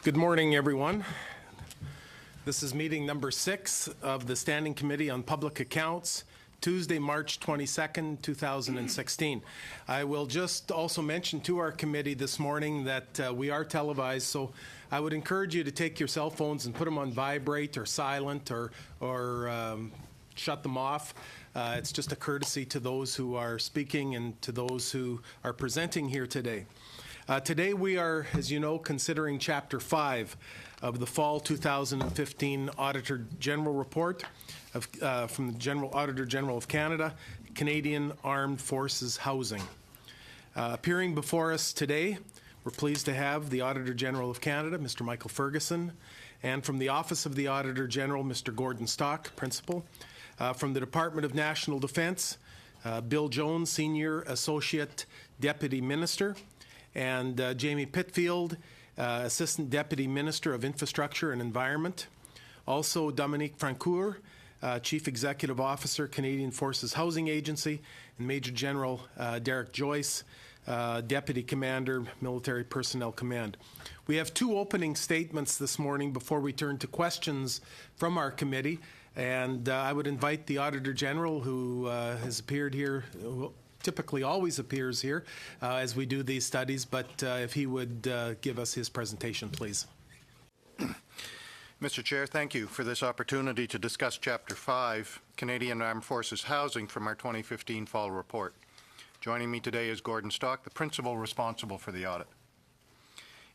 Good morning, everyone. This is meeting number 6 of the Standing Committee on Public Accounts, Tuesday, March 22nd, 2016. I will just also mention to our committee this morning that we are televised, so I would encourage you to take your cell phones and put them on vibrate or silent or shut them off. It's just a courtesy to those who are speaking and to those who are presenting here today. Today we are, as you know, considering Chapter 5 of the Fall 2015 Auditor General Report from the Auditor General of Canada, Canadian Armed Forces Housing. Appearing before us today, we're pleased to have the Auditor General of Canada, Mr. Michael Ferguson, and from the Office of the Auditor General, Mr. Gordon Stock, Principal. From the Department of National Defence, Bill Jones, Senior Associate Deputy Minister, and Jamie Pitfield, Assistant Deputy Minister of Infrastructure and Environment. Also, Dominique Francoeur, Chief Executive Officer, Canadian Forces Housing Agency, and Major General Derek Joyce, Deputy Commander, Military Personnel Command. We have 2 opening statements this morning before we turn to questions from our committee, and I would invite the Auditor General, who has appeared here, typically always appears here as we do these studies, but if he would give us his presentation, please. Mr. Chair, thank you for this opportunity to discuss Chapter 5, Canadian Armed Forces Housing, from our 2015 Fall Report. Joining me today is Gordon Stock, the principal responsible for the audit.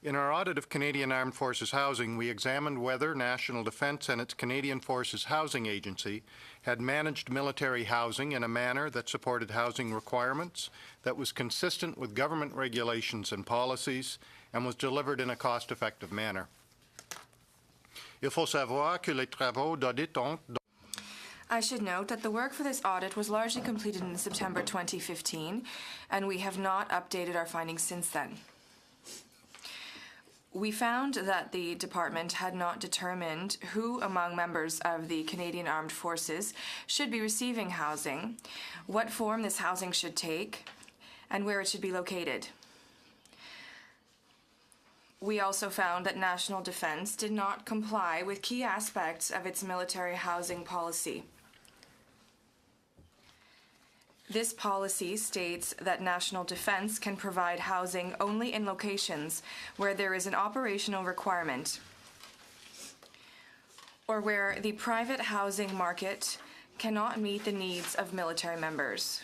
In our audit of Canadian Armed Forces Housing, we examined whether National Defence and its Canadian Forces Housing Agency had managed military housing in a manner that supported housing requirements, that was consistent with government regulations and policies, and was delivered in a cost-effective manner. Il faut savoir que les travaux d'audit ont... I should note that the work for this audit was largely completed in September 2015, and we have not updated our findings since then. We found that the department had not determined who among members of the Canadian Armed Forces should be receiving housing, what form this housing should take, and where it should be located. We also found that National Defence did not comply with key aspects of its military housing policy. This policy states that National Defence can provide housing only in locations where there is an operational requirement or where the private housing market cannot meet the needs of military members.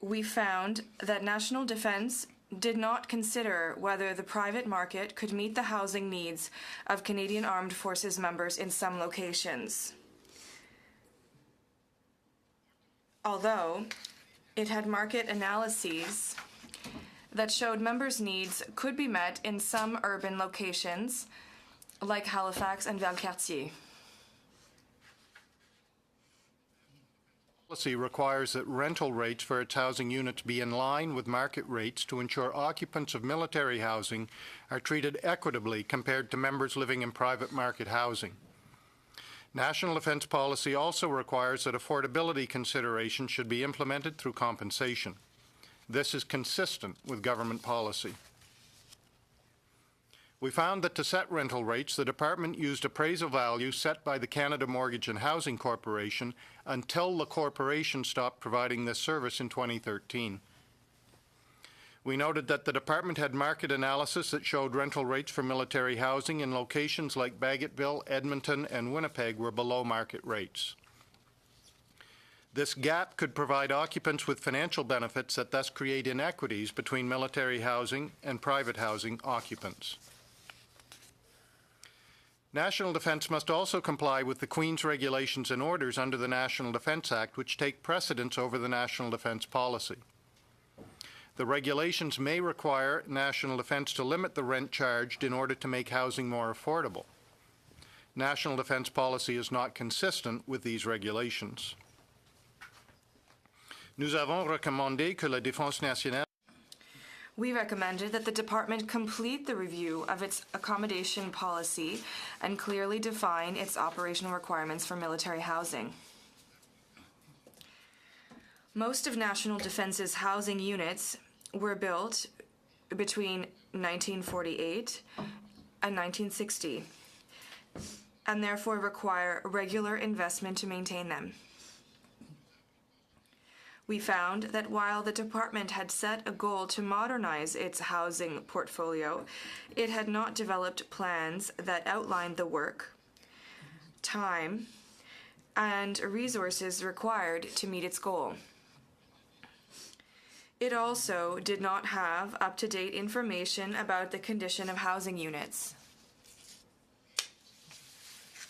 We found that National Defence did not consider whether the private market could meet the housing needs of Canadian Armed Forces members in some locations, although it had market analyses that showed members' needs could be met in some urban locations like Halifax and Valcartier. Policy requires that rental rates for its housing units be in line with market rates to ensure occupants of military housing are treated equitably compared to members living in private market housing. National Defence policy also requires that affordability considerations should be implemented through compensation. This is consistent with government policy. We found that to set rental rates, the Department used appraisal values set by the Canada Mortgage and Housing Corporation until the corporation stopped providing this service in 2013. We noted that the Department had market analysis that showed rental rates for military housing in locations like Bagotville, Edmonton, and Winnipeg were below market rates. This gap could provide occupants with financial benefits that thus create inequities between military housing and private housing occupants. National Defence must also comply with the Queen's regulations and orders under the National Defence Act, which take precedence over the National Defence policy. The regulations may require National Defence to limit the rent charged in order to make housing more affordable. National Defence policy is not consistent with these regulations. Nous avons recommandé que la Défense nationale. We recommended that the Department complete the review of its accommodation policy and clearly define its operational requirements for military housing. Most of National Defence's housing units were built between 1948 and 1960, and therefore require regular investment to maintain them. We found that while the department had set a goal to modernize its housing portfolio, it had not developed plans that outlined the work, time, and resources required to meet its goal. It also did not have up-to-date information about the condition of housing units.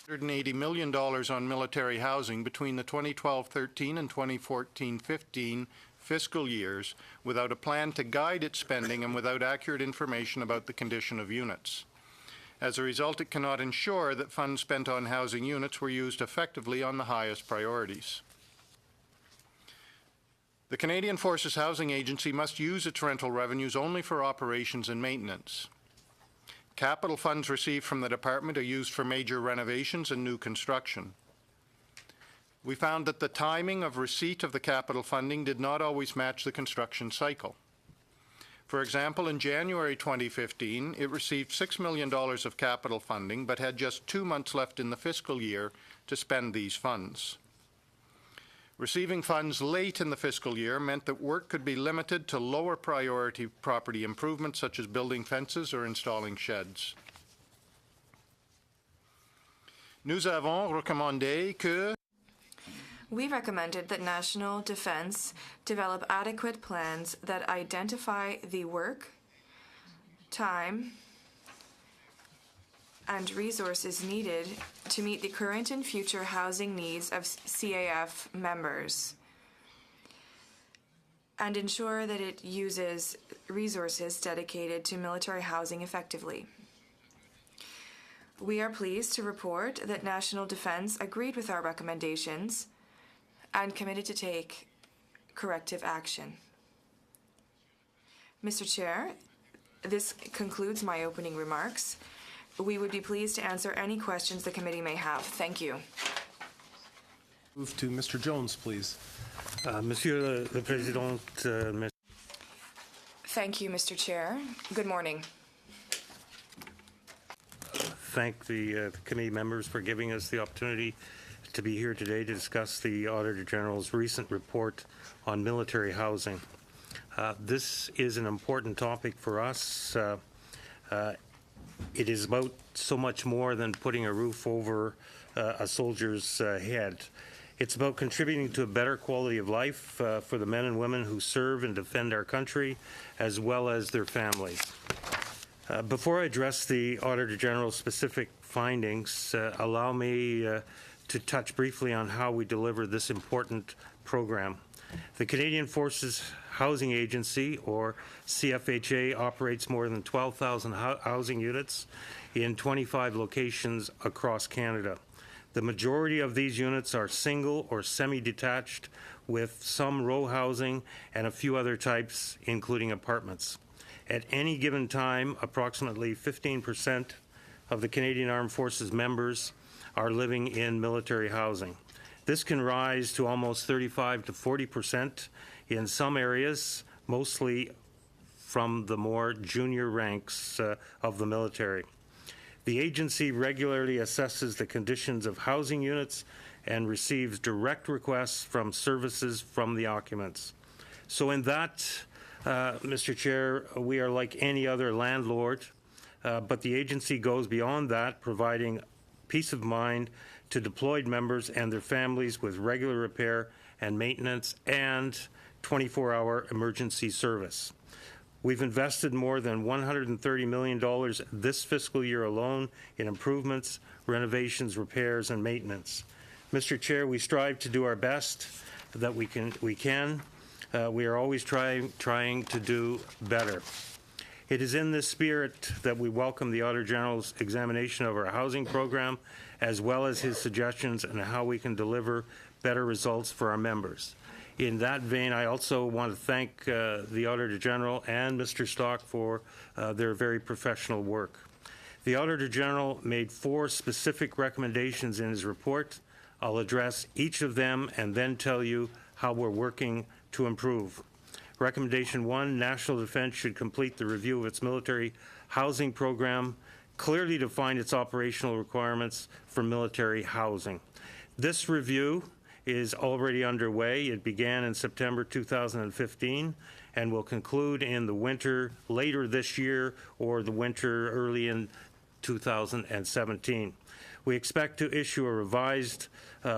$180 million on military housing between the 2012-13 and 2014-15 fiscal years without a plan to guide its spending and without accurate information about the condition of units. As a result, it cannot ensure that funds spent on housing units were used effectively on the highest priorities. The Canadian Forces Housing Agency must use its rental revenues only for operations and maintenance. Capital funds received from the department are used for major renovations and new construction. We found that the timing of receipt of the capital funding did not always match the construction cycle. For example, in January 2015, it received $6 million of capital funding but had just 2 months left in the fiscal year to spend these funds. Receiving funds late in the fiscal year meant that work could be limited to lower priority property improvements such as building fences or installing sheds. Nous avons recommandé que We recommended that National Defence develop adequate plans that identify the work, time, and resources needed to meet the current and future housing needs of CAF members, and ensure that it uses resources dedicated to military housing effectively. We are pleased to report that National Defence agreed with our recommendations and committed to take corrective action. Mr. Chair, this concludes my opening remarks. We would be pleased to answer any questions the committee may have. Thank you. Move to Mr. Jones, please. Monsieur le Président, Thank you, Mr. Chair. Good morning. thank the committee members for giving us the opportunity to be here today to discuss the Auditor General's recent report on military housing. This is an important topic for us. It is about so much more than putting a roof over a soldier's head. It's about contributing to a better quality of life for the men and women who serve and defend our country, as well as their families. Before I address the Auditor General's specific findings, allow me to touch briefly on how we deliver this important program. The Canadian Forces Housing Agency, or CFHA, operates more than 12,000 housing units in 25 locations across Canada. The majority of these units are single or semi-detached, with some row housing and a few other types, including apartments. At any given time, approximately 15% of the Canadian Armed Forces members are living in military housing. This can rise to almost 35 to 40% in some areas, mostly from the more junior ranks of the military. The agency regularly assesses the conditions of housing units and receives direct requests from services from the occupants. So in that, Mr. Chair, we are like any other landlord, but the agency goes beyond that, providing peace of mind to deployed members and their families with regular repair and maintenance and 24-hour emergency service. We've invested more than $130 million this fiscal year alone in improvements, renovations, repairs, and maintenance. Mr. Chair, we strive to do our best that we can. We are always trying to do better. It is in this spirit that we welcome the Auditor General's examination of our housing program, as well as his suggestions on how we can deliver better results for our members. In that vein, I also want to thank the Auditor General and Mr. Stock for their very professional work. The Auditor General made 4 specific recommendations in his report. I'll address each of them and then tell you how we're working to improve. Recommendation 1, National Defense should complete the review of its military housing program, clearly define its operational requirements for military housing. This review is already underway. It began in September 2015 and will conclude in the winter later this year or the winter early in 2017. We expect to issue a revised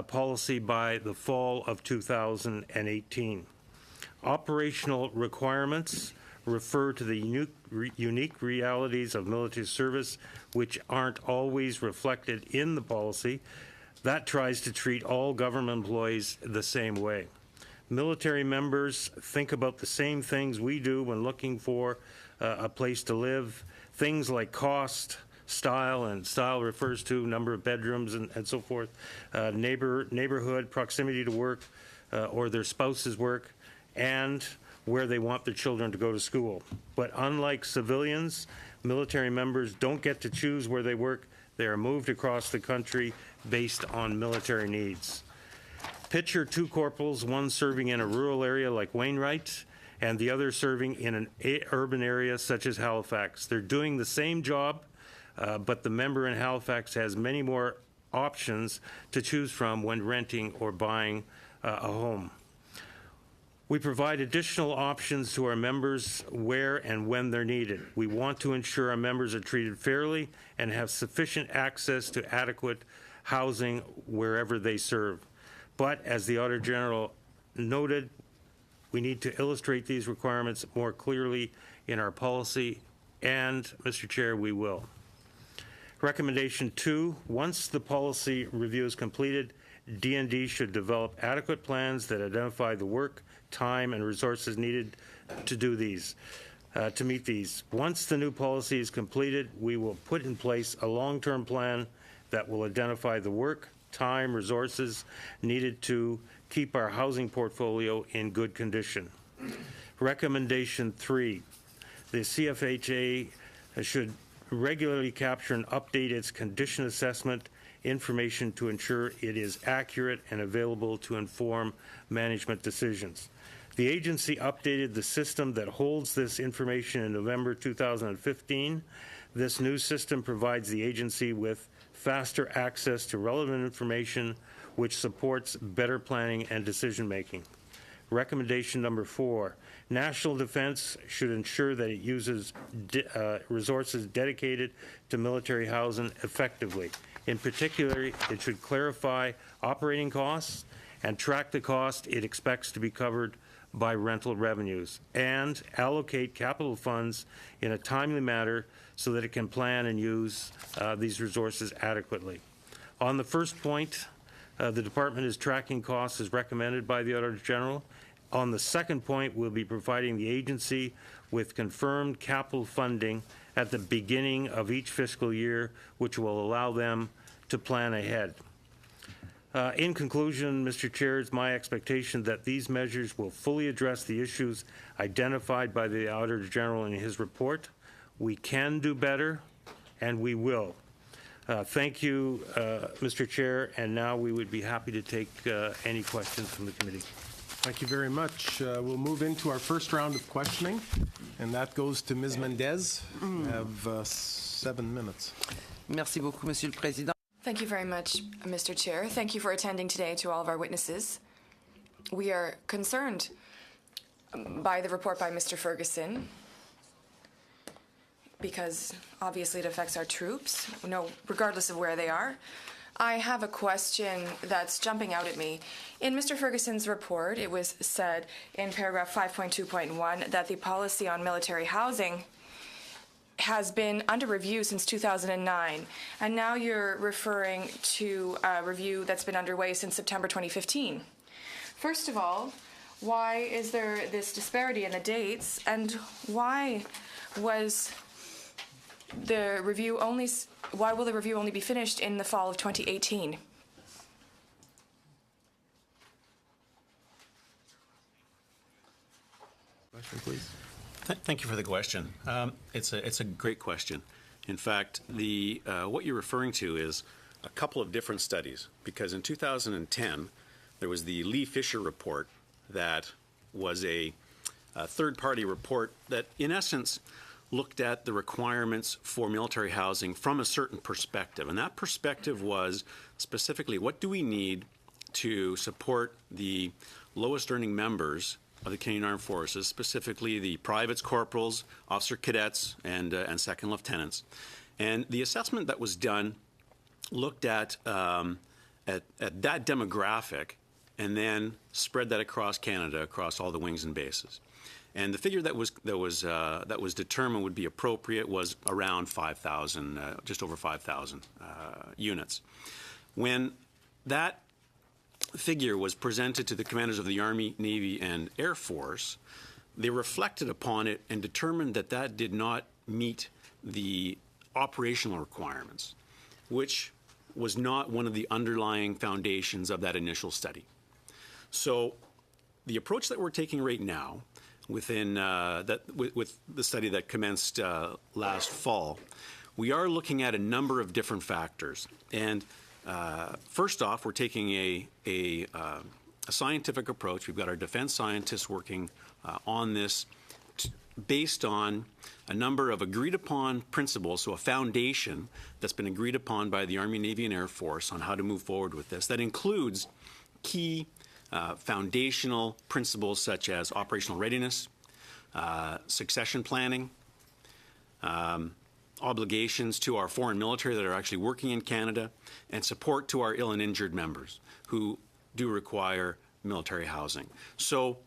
policy by the fall of 2018. Operational requirements refer to the unique realities of military service, which aren't always reflected in the policy. That tries to treat all government employees the same way. Military members think about the same things we do when looking for a place to live, things like cost, style, and style refers to number of bedrooms and so forth, neighborhood, proximity to work or their spouse's work, and where they want their children to go to school. But unlike civilians, military members don't get to choose where they work. They are moved across the country based on military needs. Picture two corporals, one serving in a rural area like Wainwright and the other serving in an urban area such as Halifax. They're doing the same job, but the member in Halifax has many more options to choose from when renting or buying a home. We provide additional options to our members where and when they're needed. We want to ensure our members are treated fairly and have sufficient access to adequate housing wherever they serve. But as the Auditor General noted, we need to illustrate these requirements more clearly in our policy, and, Mr. Chair, we will. Recommendation 2, once the policy review is completed, D&D should develop adequate plans that identify the work, time, and resources needed to do these, to meet these. Once the new policy is completed, we will put in place a long-term plan that will identify the work, time, resources needed to keep our housing portfolio in good condition. Recommendation 3, the CFHA should regularly capture and update its condition assessment information to ensure it is accurate and available to inform management decisions. The agency updated the system that holds this information in November 2015. This new system provides the agency with faster access to relevant information, which supports better planning and decision-making. Recommendation number 4, National Defense should ensure that it uses resources dedicated to military housing effectively. In particular, it should clarify operating costs and track the cost it expects to be covered by rental revenues, and allocate capital funds in a timely manner so that it can plan and use these resources adequately. On the first point, the department is tracking costs as recommended by the Auditor General. On the second point, we'll be providing the agency with confirmed capital funding at the beginning of each fiscal year, which will allow them to plan ahead. In conclusion, Mr. Chair, it's my expectation that these measures will fully address the issues identified by the Auditor General in his report. We can do better, and we will. Thank you, Mr. Chair, and now we would be happy to take any questions from the committee. Thank you very much. We'll move into our first round of questioning, and that goes to Ms. Mendez. You have 7 minutes. Merci beaucoup, Monsieur le Président. Thank you very much, Mr. Chair. Thank you for attending today to all of our witnesses. We are concerned by the report by Mr. Ferguson because obviously it affects our troops, regardless of where they are. I have a question that's jumping out at me. In Mr. Ferguson's report, it was said in paragraph 5.2.1 that the policy on military housing has been under review since 2009, and now you're referring to a review that's been underway since September 2015. First of all, why is there this disparity in the dates, and why was the review why will the review only be finished in the fall of 2018? Question, please. Thank you for the question. It's a great question. In fact, what you're referring to is a couple of different studies, because in 2010 there was the Lee Fisher report that was a third-party report that, in essence, looked at the requirements for military housing from a certain perspective. And that perspective was specifically, what do we need to support the lowest earning members of the Canadian Armed Forces, specifically the privates, corporals, officer cadets, and second lieutenants. And the assessment that was done looked at that demographic and then spread that across Canada, across all the wings and bases. And the figure that was determined would be appropriate was around 5,000, just over 5,000 units. When that figure was presented to the commanders of the Army, Navy, and Air Force, they reflected upon it and determined that that did not meet the operational requirements, which was not one of the underlying foundations of that initial study. So the approach that we're taking right now within with the study that commenced last fall, we are looking at a number of different factors. And first off, we're taking a scientific approach. We've got our defense scientists working on this based on a number of agreed upon principles, so a foundation that's been agreed upon by the Army, Navy, and Air Force on how to move forward with this. That includes key foundational principles such as operational readiness, succession planning, obligations to our foreign military that are actually working in Canada, and support to our ill and injured members who do require military housing. So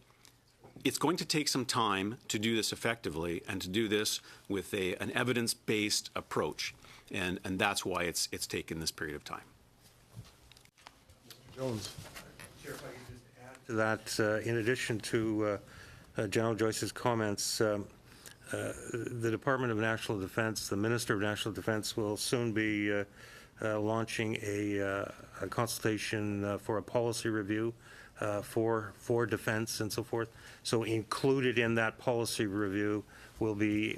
it's going to take some time to do this effectively and to do this with an evidence-based approach, and that's why it's taken this period of time. Jones. Chair, if I could just add to that, in addition to General Joyce's comments, the Department of National Defense, the Minister of National Defense, will soon be launching a consultation for a policy review for defense and so forth. So included in that policy review will be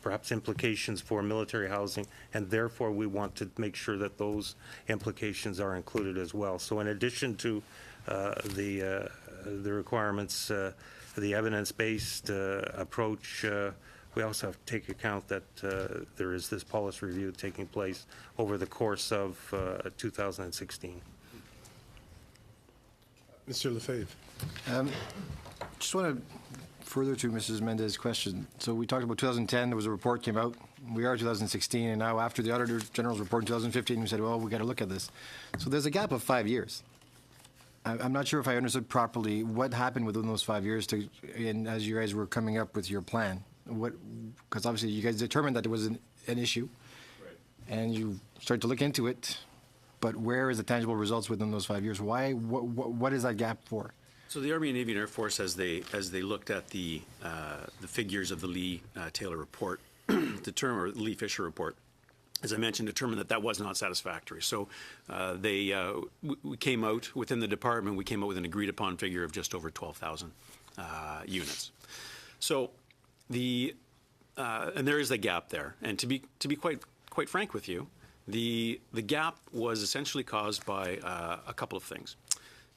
perhaps implications for military housing, and therefore we want to make sure that those implications are included as well. So in addition to the requirements, the evidence-based approach, we also have to take account that there is this policy review taking place over the course of 2016. Mr. Lefebvre. Just want to further to Mrs. Mendez's question. So we talked about 2010, there was a report came out. We are 2016, and now after the Auditor General's report in 2015, we said, well, we got to look at this. So there's a gap of 5 years. I'm not sure if I understood properly what happened within those 5 years and as you guys were coming up with your plan. Because obviously you guys determined that there was an issue, right, and you started to look into it, but where is the tangible results within those 5 years? Why? What is that gap for? So the Army, Navy, and Air Force, as they looked at the figures of the Lee Taylor report, or Lee Fisher report, as I mentioned, determined that was not satisfactory. So we came out within the department. We came out with an agreed-upon figure of just over 12,000 units. So and there is a gap there. And to be quite frank with you, the gap was essentially caused by a couple of things.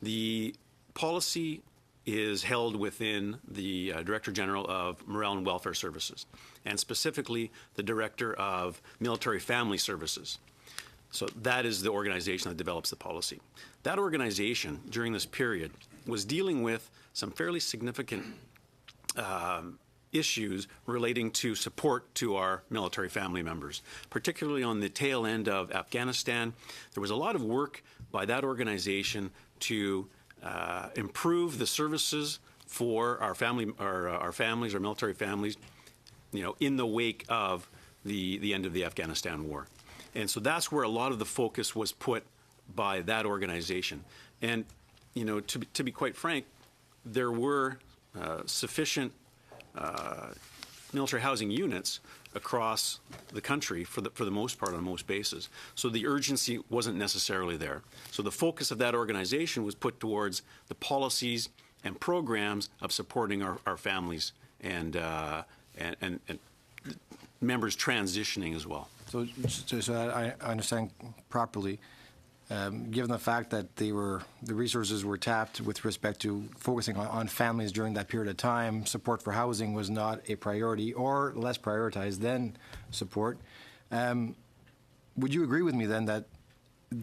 The policy is held within the Director General of Morale and Welfare Services, and specifically the Director of Military Family Services. So that is the organization that develops the policy. That organization, during this period, was dealing with some fairly significant issues relating to support to our military family members, particularly on the tail end of Afghanistan. There was a lot of work by that organization to improve the services for our families, our military families, in the wake of the end of the Afghanistan war. And so that's where a lot of the focus was put by that organization. And, to be quite frank, there were sufficient military housing units across the country for the most part on most bases. So the urgency wasn't necessarily there. So the focus of that organization was put towards the policies and programs of supporting our families and members transitioning as well. So I understand properly. given the fact that the resources were tapped with respect to focusing on families during that period of time, support for housing was not a priority or less prioritized than support. Would you agree with me then that,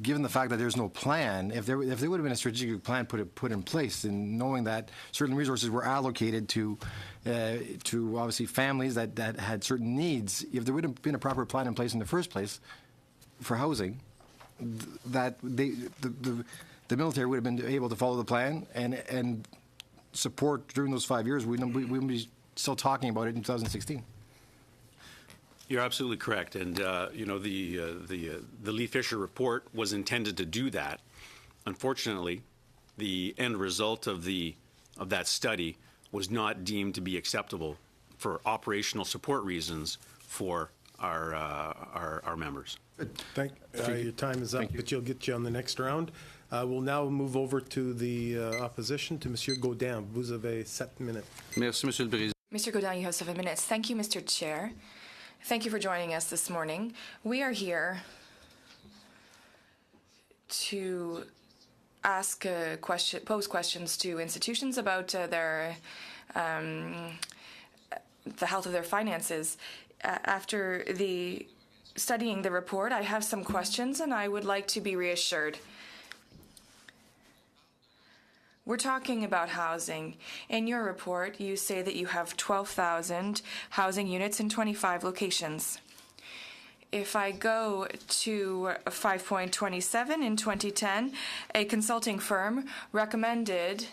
given the fact that there's no plan, if there would have been a strategic plan put in place, and knowing that certain resources were allocated to obviously families that had certain needs, if there would have been a proper plan in place in the first place for housing, that the military would have been able to follow the plan and support during those 5 years, we wouldn't be still talking about it in 2016. You're absolutely correct, and the Lee Fisher report was intended to do that. Unfortunately, the end result of that study was not deemed to be acceptable for operational support reasons for our members. Your time is up, but you'll get you on the next round. We'll now move over to the opposition, to Monsieur Gaudin. Vous avez 7 minutes. Merci, Monsieur le Président. Mr. Gaudin, you have 7 minutes. Thank you, Mr. Chair. Thank you for joining us this morning. We are here to pose questions to institutions about the health of their finances. After studying the report, I have some questions, and I would like to be reassured. We're talking about housing. In your report, you say that you have 12,000 housing units in 25 locations. If I go to 5.27 in 2010, a consulting firm recommended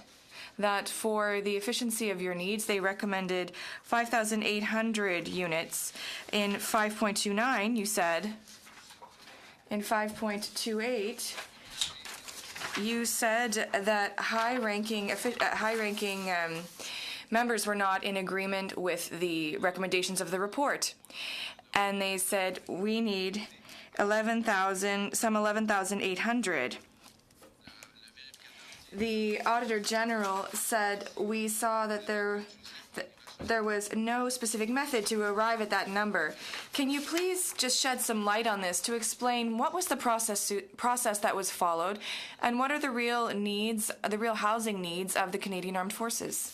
that for the efficiency of your needs, they recommended 5,800 units. In 5.29, you said, in 5.28, you said that high-ranking members were not in agreement with the recommendations of the report, and they said we need 11,800. The Auditor General said we saw that there was no specific method to arrive at that number. Can you please just shed some light on this to explain what was the process that was followed, and what are the real needs, the real housing needs of the Canadian Armed Forces?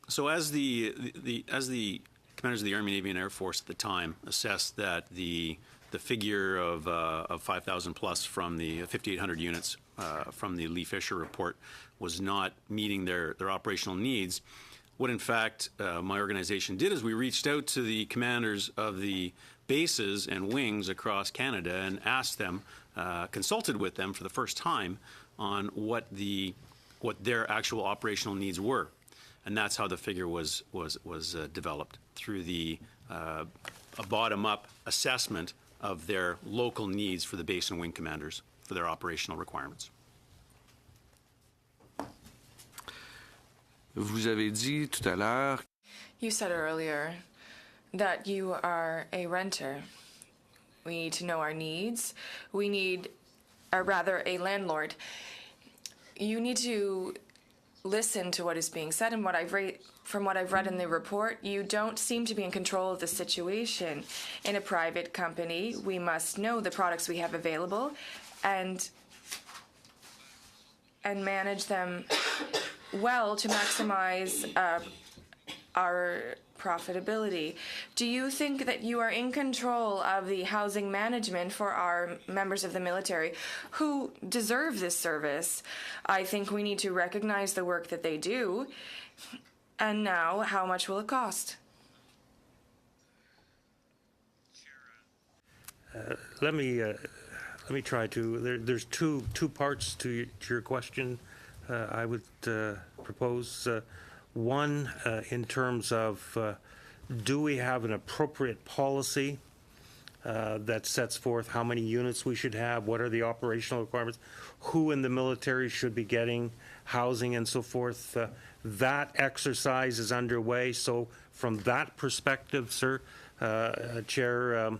So as the commanders of the Army, Navy, and Air Force at the time assessed that the figure of 5,000 plus from the 5,800 units from the Lee Fisher report was not meeting their operational needs, what in fact my organization did is we reached out to the commanders of the bases and wings across Canada and asked them, consulted with them for the first time on what their actual operational needs were. And that's how the figure was developed, through a bottom-up assessment of their local needs for the base and wing commanders for their operational requirements. Vous avez dit tout à l'heure. You said earlier that you are a renter. We need to know our needs. We need, or rather, a landlord. You need to listen to what is being said, and from what I've read in the report, you don't seem to be in control of the situation. In a private company, we must know the products we have available and manage them well to maximize our profitability. Do you think that you are in control of the housing management for our members of the military who deserve this service? I think we need to recognize the work that they do. And now, how much will it cost? Let me try to. There's two parts to your question. I would propose one in terms of do we have an appropriate policy that sets forth how many units we should have, what are the operational requirements, who in the military should be getting housing, and so forth. That exercise is underway. So from that perspective, sir, Chair,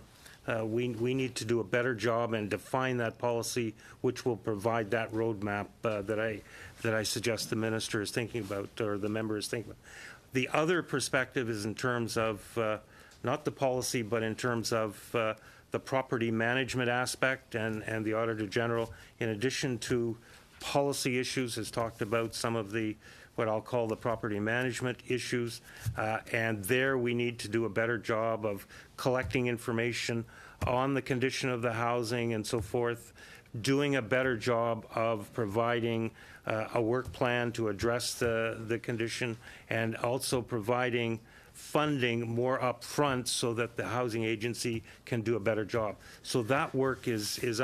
we need to do a better job and define that policy, which will provide that roadmap that I suggest the minister is thinking about, or the member is thinking about. The other perspective is in terms of not the policy, but in terms of the property management aspect, and the Auditor General, in addition to policy issues, has talked about some of the, what I'll call the property management issues, and there we need to do a better job of collecting information on the condition of the housing and so forth, doing a better job of providing a work plan to address the condition, and also providing funding more upfront so that the housing agency can do a better job. So that work is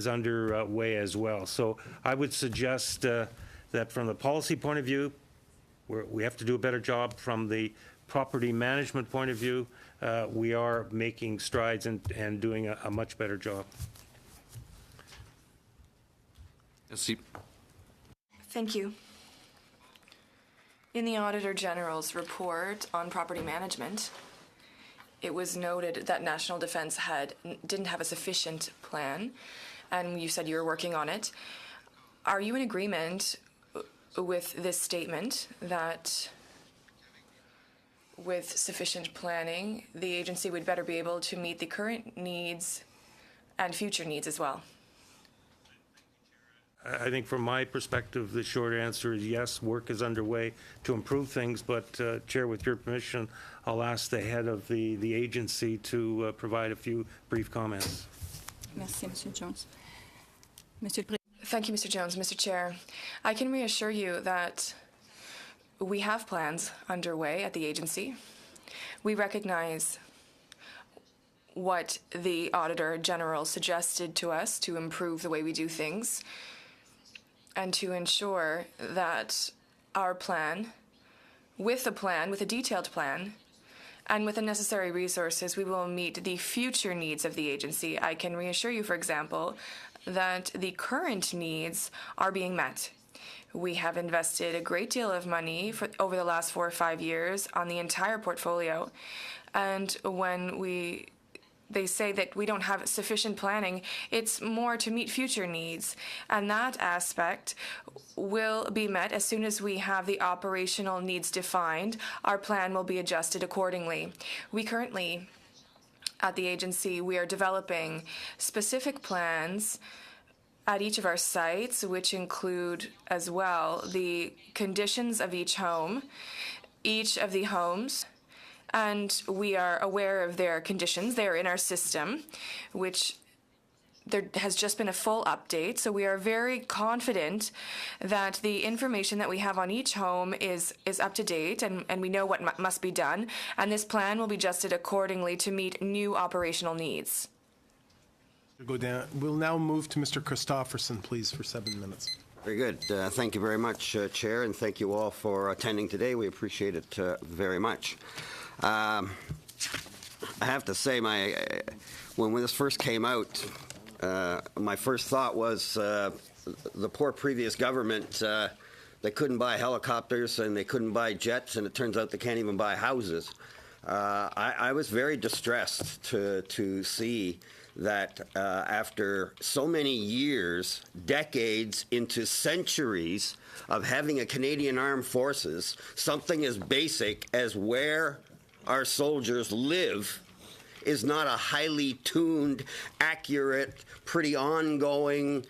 underway as well. So I would suggest that from the policy point of view, we have to do a better job. From the property management point of view, we are making strides and doing a much better job. Merci. Thank you. In the Auditor General's report on property management, it was noted that National Defense didn't have a sufficient plan, and you said you were working on it. Are you in agreement with this statement that with sufficient planning, the agency would better be able to meet the current needs and future needs as well? I think from my perspective, the short answer is yes, work is underway to improve things, but Chair, with your permission, I'll ask the head of the agency to provide a few brief comments. Merci, Monsieur Jones. Monsieur le Thank you, Mr. Jones. Mr. Chair, I can reassure you that we have plans underway at the agency. We recognize what the Auditor General suggested to us to improve the way we do things and to ensure that our plan, with a detailed plan, and with the necessary resources, we will meet the future needs of the agency. I can reassure you, for example, that the current needs are being met. We have invested a great deal of money over the last 4 or 5 years on the entire portfolio, and when they say that we don't have sufficient planning, it's more to meet future needs. And that aspect will be met as soon as we have the operational needs defined. Our plan will be adjusted accordingly. We currently, at the agency, we are developing specific plans at each of our sites, which include as well the conditions of each home, each of the homes, and we are aware of their conditions. They are in our system, which there has just been a full update. So we are very confident that the information that we have on each home is up to date, and we know what must be done. And this plan will be adjusted accordingly to meet new operational needs. We'll now move to Mr. Christopherson, please, for 7 minutes. Very good. Thank you very much, Chair, and thank you all for attending today. We appreciate it very much. I have to say, when this first came out, my first thought was the poor previous government, they couldn't buy helicopters and they couldn't buy jets, and it turns out they can't even buy houses. I was very distressed to see that after so many years, decades into centuries of having a Canadian Armed Forces, something as basic as where our soldiers live is not a highly tuned, accurate, pretty ongoing,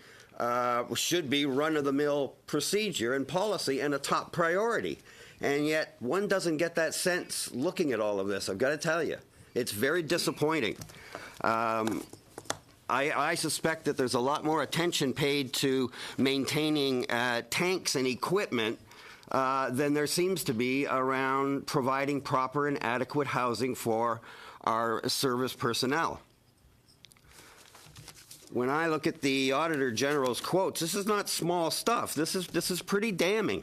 should be run-of-the-mill procedure and policy and a top priority. And yet one doesn't get that sense looking at all of this, I've got to tell you. It's very disappointing. I suspect that there's a lot more attention paid to maintaining tanks and equipment than there seems to be around providing proper and adequate housing for our service personnel. When I look at the Auditor General's quotes, this is not small stuff. This is pretty damning.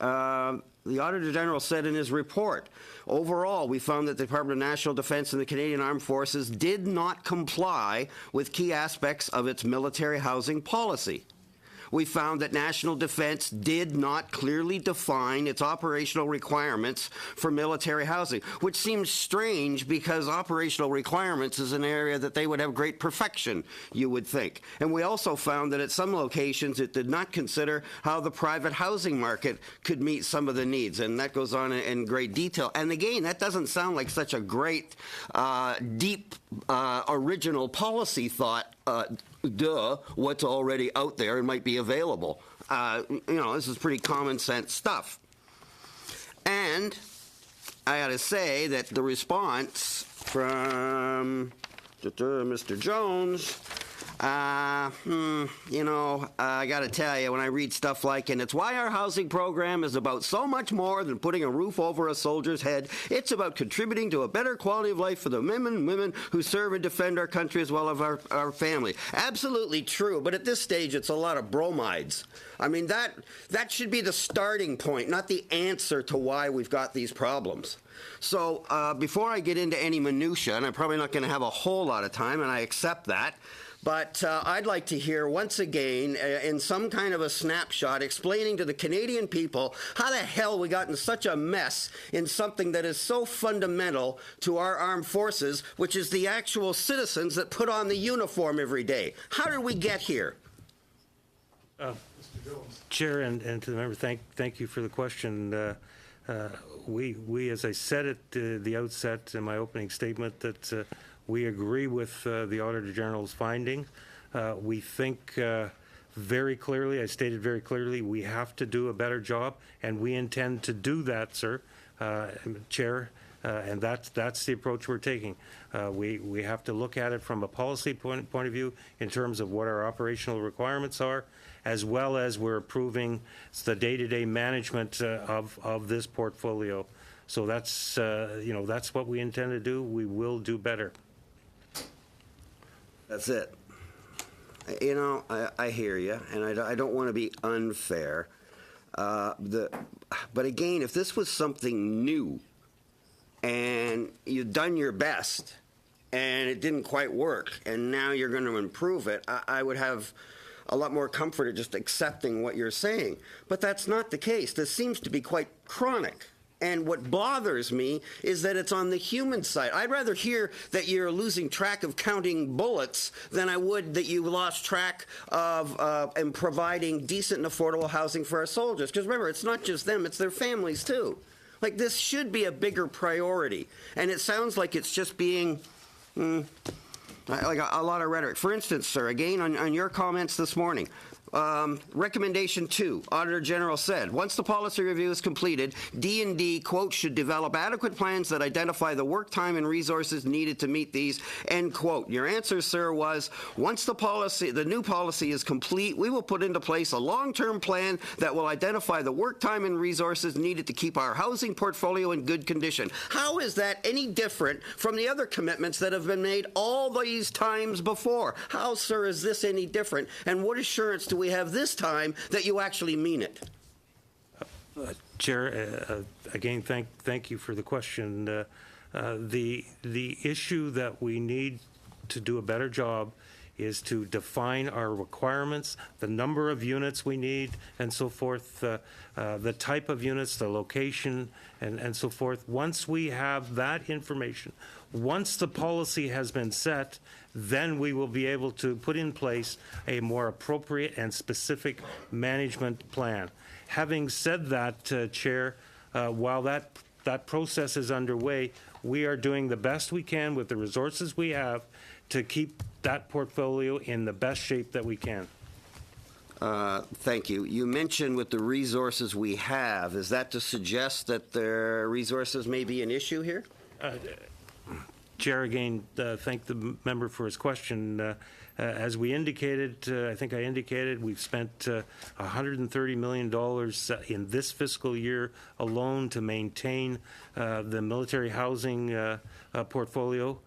The Auditor General said in his report, overall, we found that the Department of National Defense and the Canadian Armed Forces did not comply with key aspects of its military housing policy. we found that National Defense did not clearly define its operational requirements for military housing, which seems strange because operational requirements is an area that they would have great perfection, you would think. And we also found that at some locations it did not consider how the private housing market could meet some of the needs, and that goes on in great detail. And again, that doesn't sound like such a great, deep, original policy thought. What's already out there and might be available. This is pretty common sense stuff. And I got to say that the response from Mr. Jones, I got to tell you, when I read stuff like, and it's why our housing program is about so much more than putting a roof over a soldier's head. It's about contributing to a better quality of life for the men and women who serve and defend our country as well as our family. Absolutely true, but at this stage, it's a lot of bromides. I mean, that should be the starting point, not the answer to why we've got these problems. So before I get into any minutia, and I'm probably not going to have a whole lot of time, and I accept that, but I'd like to hear once again, in some kind of a snapshot, explaining to the Canadian people how the hell we got in such a mess in something that is so fundamental to our armed forces, which is the actual citizens that put on the uniform every day. How did we get here? Chair and to the member, thank you for the question. We, as I said at the outset in my opening statement, that we agree with the Auditor General's findings. We think very clearly, I stated very clearly, we have to do a better job, and we intend to do that, sir, Chair, and that's the approach we're taking. We have to look at it from a policy point of view in terms of what our operational requirements are, as well as we're approving the day-to-day management of this portfolio. So that's that's what we intend to do. We will do better. That's it. I hear you, and I don't want to be unfair. But again, if this was something new and you've done your best and it didn't quite work and now you're going to improve it, I would have a lot more comfort at just accepting what you're saying. But that's not the case. This seems to be quite chronic. And what bothers me is that it's on the human side. I'd rather hear that you're losing track of counting bullets than I would that you lost track of and providing decent and affordable housing for our soldiers. Because remember, it's not just them, it's their families too. Like, this should be a bigger priority. And it sounds like it's just being like a lot of rhetoric. For instance, sir, again, on your comments this morning, recommendation 2, Auditor General said, once the policy review is completed, D&D, quote, should develop adequate plans that identify the work time and resources needed to meet these, end quote. Your answer, sir, was, once the new policy is complete, we will put into place a long-term plan that will identify the work time and resources needed to keep our housing portfolio in good condition. How is that any different from the other commitments that have been made all these times before? How, sir, is this any different? And what assurance do we have this time that you actually mean it? Chair, again, thank you for the question. The issue that we need to do a better job is to define our requirements, the number of units we need, and so forth, the type of units, the location, and so forth. Once we have that information, once the policy has been set, then we will be able to put in place a more appropriate and specific management plan. Having said that, Chair, while that process is underway, we are doing the best we can with the resources we have to keep that portfolio in the best shape that we can. Thank you. You mentioned with the resources we have, is that to suggest that the resources may be an issue here? Chair, again, thank the member for his question. As we indicated, I think I indicated, we've spent $130 million in this fiscal year alone to maintain the military housing portfolio.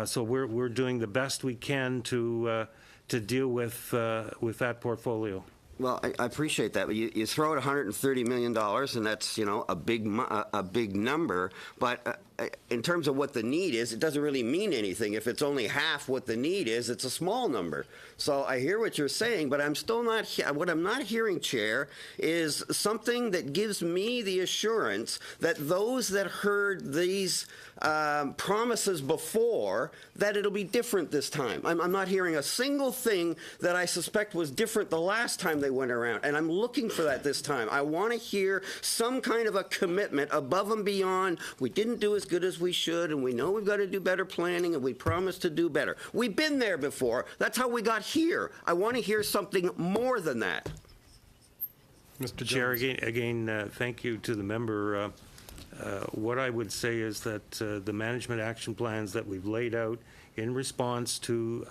So we're doing the best we can to deal with that portfolio. Well, I appreciate that, but you throw out $130 million, and that's, a big number. But in terms of what the need is, it doesn't really mean anything. If it's only half what the need is, it's a small number. So I hear what you're saying, but I'm still not. What I'm not hearing, Chair, is something that gives me the assurance that those that heard these promises before, that it'll be different this time. I'm not hearing a single thing that I suspect was different the last time they went around, and I'm looking for that this time. I want to hear some kind of a commitment above and beyond. We didn't do as good as we should, and we know we've got to do better planning, and we promised to do better. We've been there before. That's how we got here. I want to hear something more than that. Mr. Chair, Jones. again, thank you to the member. What I would say is that the management action plans that we've laid out in response to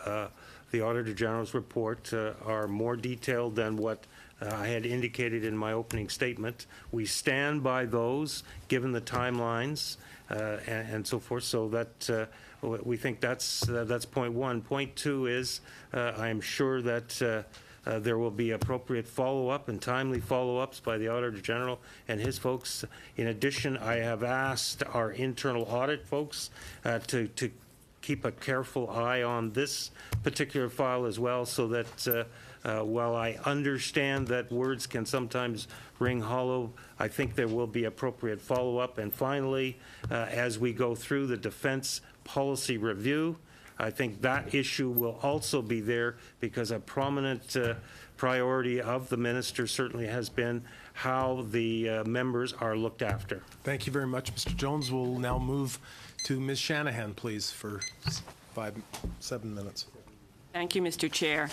the Auditor General's report are more detailed than what I had indicated in my opening statement. We stand by those, given the timelines and so forth, so that we think that's point one. Point two is I am sure that there will be appropriate follow-up and timely follow-ups by the Auditor General and his folks. In addition, I have asked our internal audit folks to keep a careful eye on this particular file as well, so that while I understand that words can sometimes ring hollow, I think there will be appropriate follow-up. And finally, as we go through the defense policy review, I think that issue will also be there, because a prominent priority of the minister certainly has been how the members are looked after. Thank you very much, Mr. Jones. We'll now move to Ms. Shanahan, please, for 7 minutes. Thank you, Mr. Chair.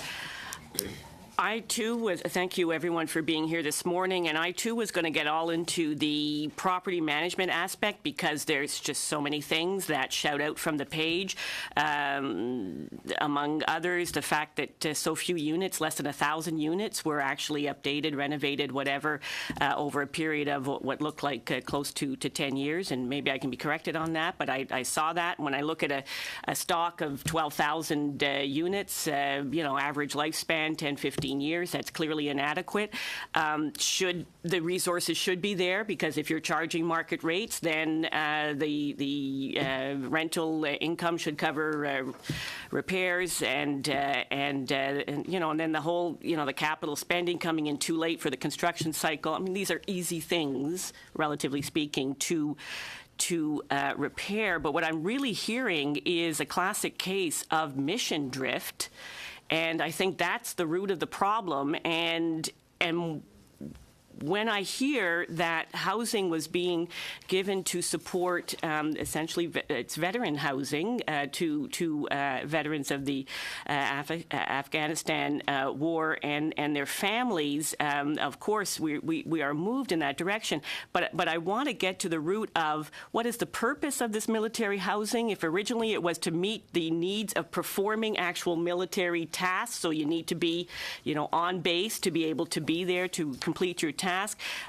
I, too, thank you, everyone, for being here this morning. And I, too, was going to get all into the property management aspect, because there's just so many things that shout out from the page. Among others, the fact that so few units, less than 1,000 units, were actually updated, renovated, whatever, over a period of what looked like close to 10 years. And maybe I can be corrected on that, but I saw that. When I look at a stock of 12,000 units, average lifespan, 10, 15 years, that's clearly inadequate. The resources should be there, because if you're charging market rates, then the rental income should cover repairs and then the whole, the capital spending coming in too late for the construction cycle. I mean, these are easy things, relatively speaking, to repair. But what I'm really hearing is a classic case of mission drift. And I think that's the root of the problem. And when I hear that housing was being given to support, essentially, it's veteran housing to veterans of the Afghanistan war and their families, of course, we are moved in that direction. But I want to get to the root of what is the purpose of this military housing. If originally it was to meet the needs of performing actual military tasks, so you need to be, on base to be able to be there to complete your task.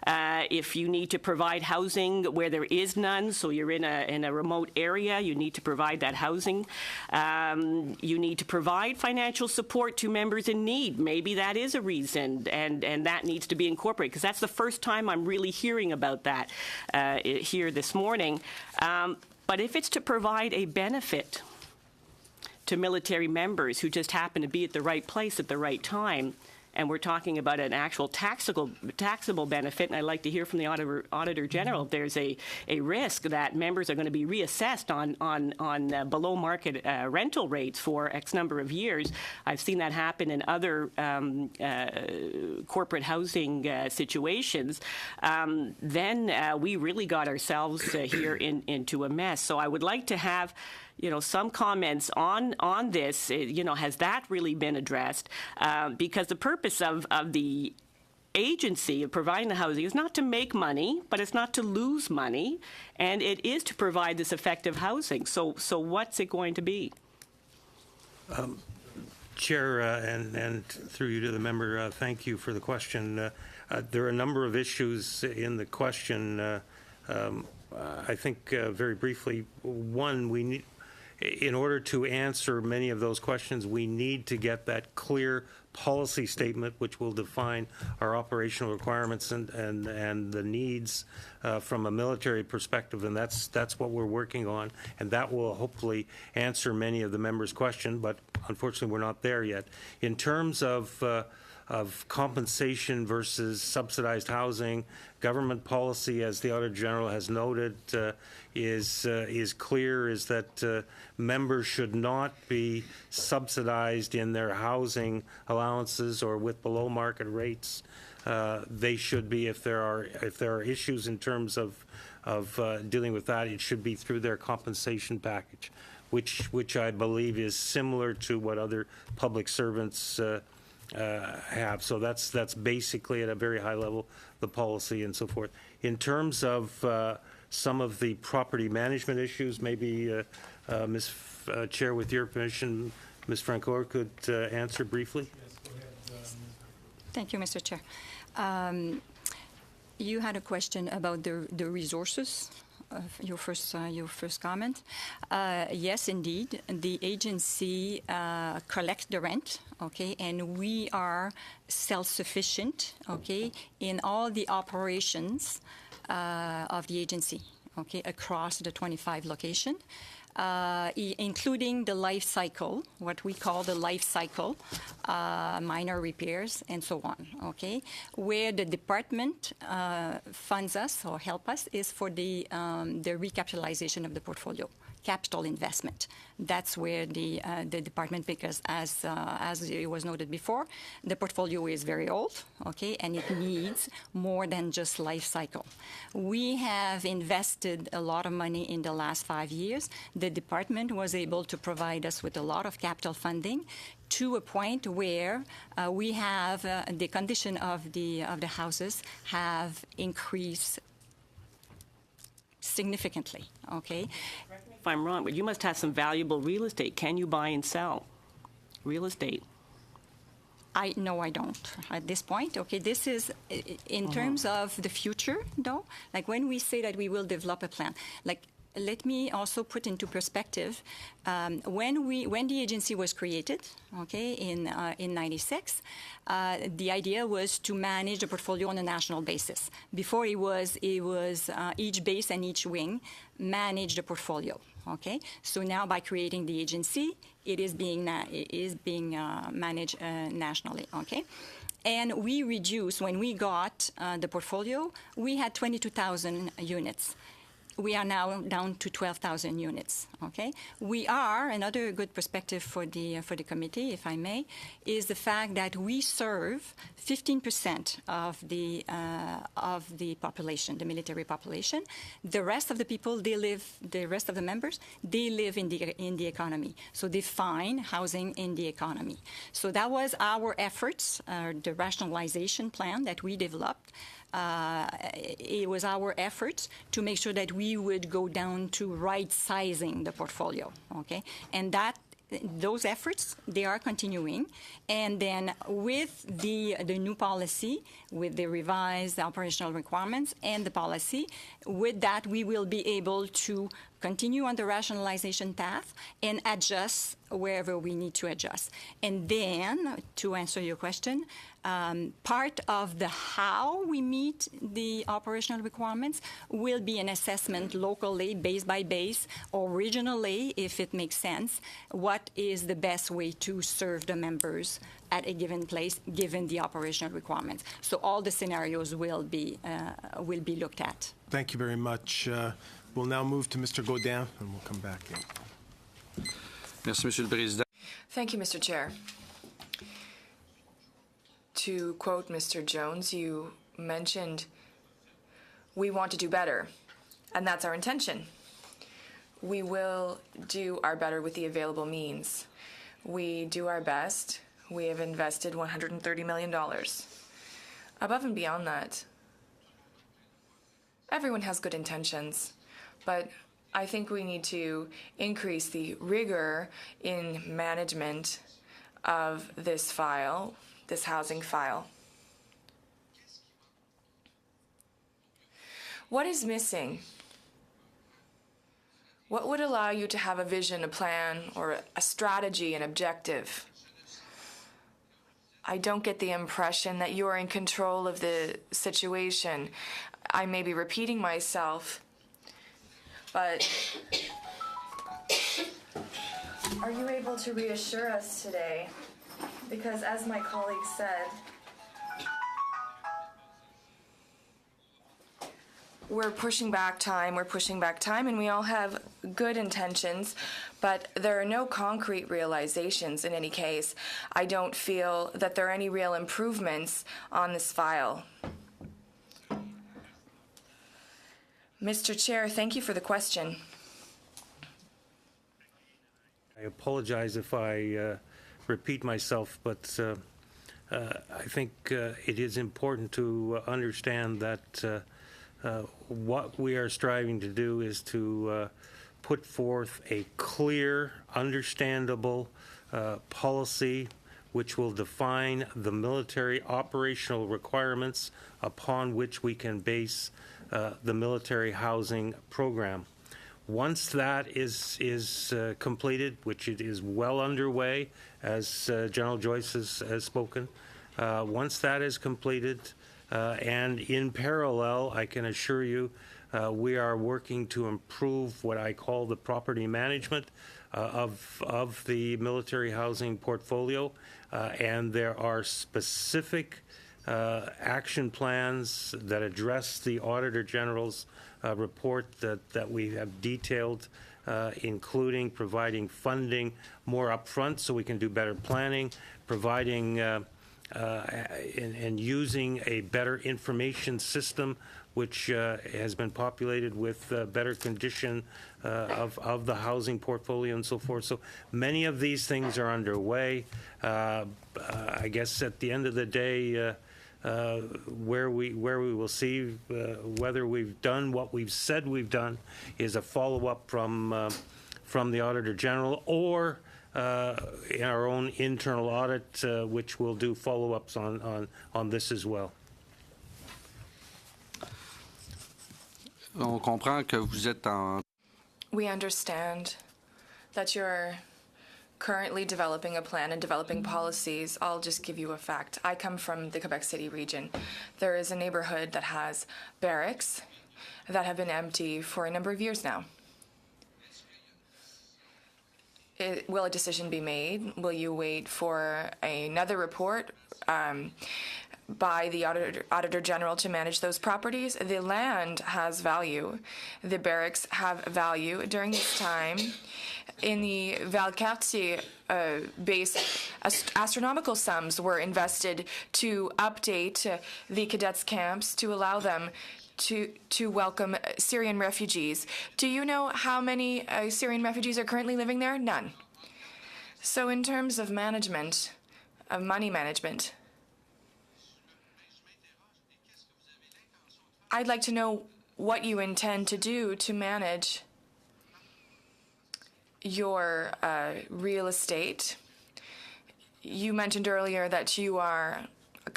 If you need to provide housing where there is none, so you're in a remote area, you need to provide that housing. You need to provide financial support to members in need. Maybe that is a reason, and that needs to be incorporated, because that's the first time I'm really hearing about that here this morning. But if it's to provide a benefit to military members who just happen to be at the right place at the right time, and we're talking about an actual taxable benefit, and I'd like to hear from the Auditor General if there's a risk that members are going to be reassessed on below market rental rates for X number of years. I've seen that happen in other corporate housing situations. Then we really got ourselves here into a mess. So I would like to have some comments on this. Has that really been addressed? Because the purpose of the agency of providing the housing is not to make money, but it's not to lose money, and it is to provide this effective housing. So what's it going to be? Chair, and through you to the member, thank you for the question. There are a number of issues in the question. I think very briefly, one, in order to answer many of those questions, we need to get that clear policy statement, which will define our operational requirements and the needs from a military perspective, and that's what we're working on, and that will hopefully answer many of the members' questions, but unfortunately we're not there yet. In terms of compensation versus subsidized housing, government policy, as the Auditor General has noted, is clear, is that members should not be subsidized in their housing allowances or with below market rates. They should be, if there are issues in terms of dealing with that, it should be through their compensation package, which I believe is similar to what other public servants have. So that's basically at a very high level the policy and so forth. In terms of some of the property management issues, maybe Ms. Chair, with your permission, Ms. Francoeur could answer briefly. Thank you, Mr. Chair. You had a question about the resources. Your first comment. Yes, indeed, the agency collects the rent, okay, and we are self-sufficient, okay, in all the operations of the agency, okay, across the 25 locations. Including the life cycle, what we call the life cycle, minor repairs, and so on, okay? Where the department funds us or help us is for the recapitalization of the portfolio, capital investment. That's where the department, because as it was noted before, the portfolio is very old, okay, and it needs more than just life cycle. We have invested a lot of money in the last 5 years. The department was able to provide us with a lot of capital funding to a point where we have the condition of the houses have increased significantly, okay? If I'm wrong, but you must have some valuable real estate. Can you buy and sell real estate? No, I don't at this point. Okay, this is in terms of the future, though. Like when we say that we will develop a plan, like let me also put into perspective when the agency was created, okay, in '96. The idea was to manage the portfolio on a national basis. Before it was each base and each wing manage the portfolio. Okay, so now by creating the agency, it is being managed nationally. Okay, and we reduced when we got the portfolio. We had 22,000 units. We are now down to 12,000 units. Okay, we are another good perspective for the committee, if I may, is the fact that we serve 15% of the population, the military population. The rest of the people, the rest of the members, they live in the economy. So they find housing in the economy. So that was our efforts, the rationalization plan that we developed. It was our efforts to make sure that we would go down to right-sizing the portfolio, okay? And those efforts, they are continuing. And then with the new policy, with the revised operational requirements and the policy, with that, we will be able to continue on the rationalization path and adjust wherever we need to adjust. And then, to answer your question, part of the how we meet the operational requirements will be an assessment locally, base by base, or regionally, if it makes sense, what is the best way to serve the members at a given place, given the operational requirements. So all the scenarios will be looked at. Thank you very much. We'll now move to Mr. Gaudin, and we'll come back in. Merci, Monsieur le Président. Thank you, Mr. Chair. To quote Mr. Jones, you mentioned we want to do better, and that's our intention. We will do our better with the available means. We do our best. We have invested $130 million. Above and beyond that, everyone has good intentions, but I think we need to increase the rigor in management of this file, this housing file. What is missing? What would allow you to have a vision, a plan, or a strategy, an objective? I don't get the impression that you are in control of the situation. I may be repeating myself, but are you able to reassure us today? Because as my colleague said, we're pushing back time, and we all have good intentions, but there are no concrete realizations in any case. I don't feel that there are any real improvements on this file. Mr. Chair, thank you for the question. I apologize if I repeat myself, but I think it is important to understand that what we are striving to do is to put forth a clear, understandable policy which will define the military operational requirements upon which we can base the military housing program. Once that is completed, which it is well underway, as General Joyce has spoken, once that is completed, and in parallel, I can assure you, we are working to improve what I call the property management of the military housing portfolio, and there are specific action plans that address the Auditor General's report that we have detailed, including providing funding more upfront so we can do better planning, providing and using a better information system which has been populated with better condition of the housing portfolio and so forth. So many of these things are underway. I guess at the end of the day, where we will see whether we've done what we've said we've done is a follow-up from the Auditor General, or in our own internal audit, which will do follow-ups on this as well. On comprend que vous êtes en... We understand that you're currently developing a plan and developing policies. I'll just give you a fact. I come from the Quebec City region. There is a neighborhood that has barracks that have been empty for a number of years now. Will a decision be made? Will you wait for another report by the Auditor General to manage those properties? The land has value. The barracks have value. During this time, in the Valcartier base, astronomical sums were invested to update the cadets' camps to allow them to welcome Syrian refugees. Do you know how many Syrian refugees are currently living there? None. So in terms of management, of money management, I'd like to know what you intend to do to manage your real estate. You mentioned earlier that you are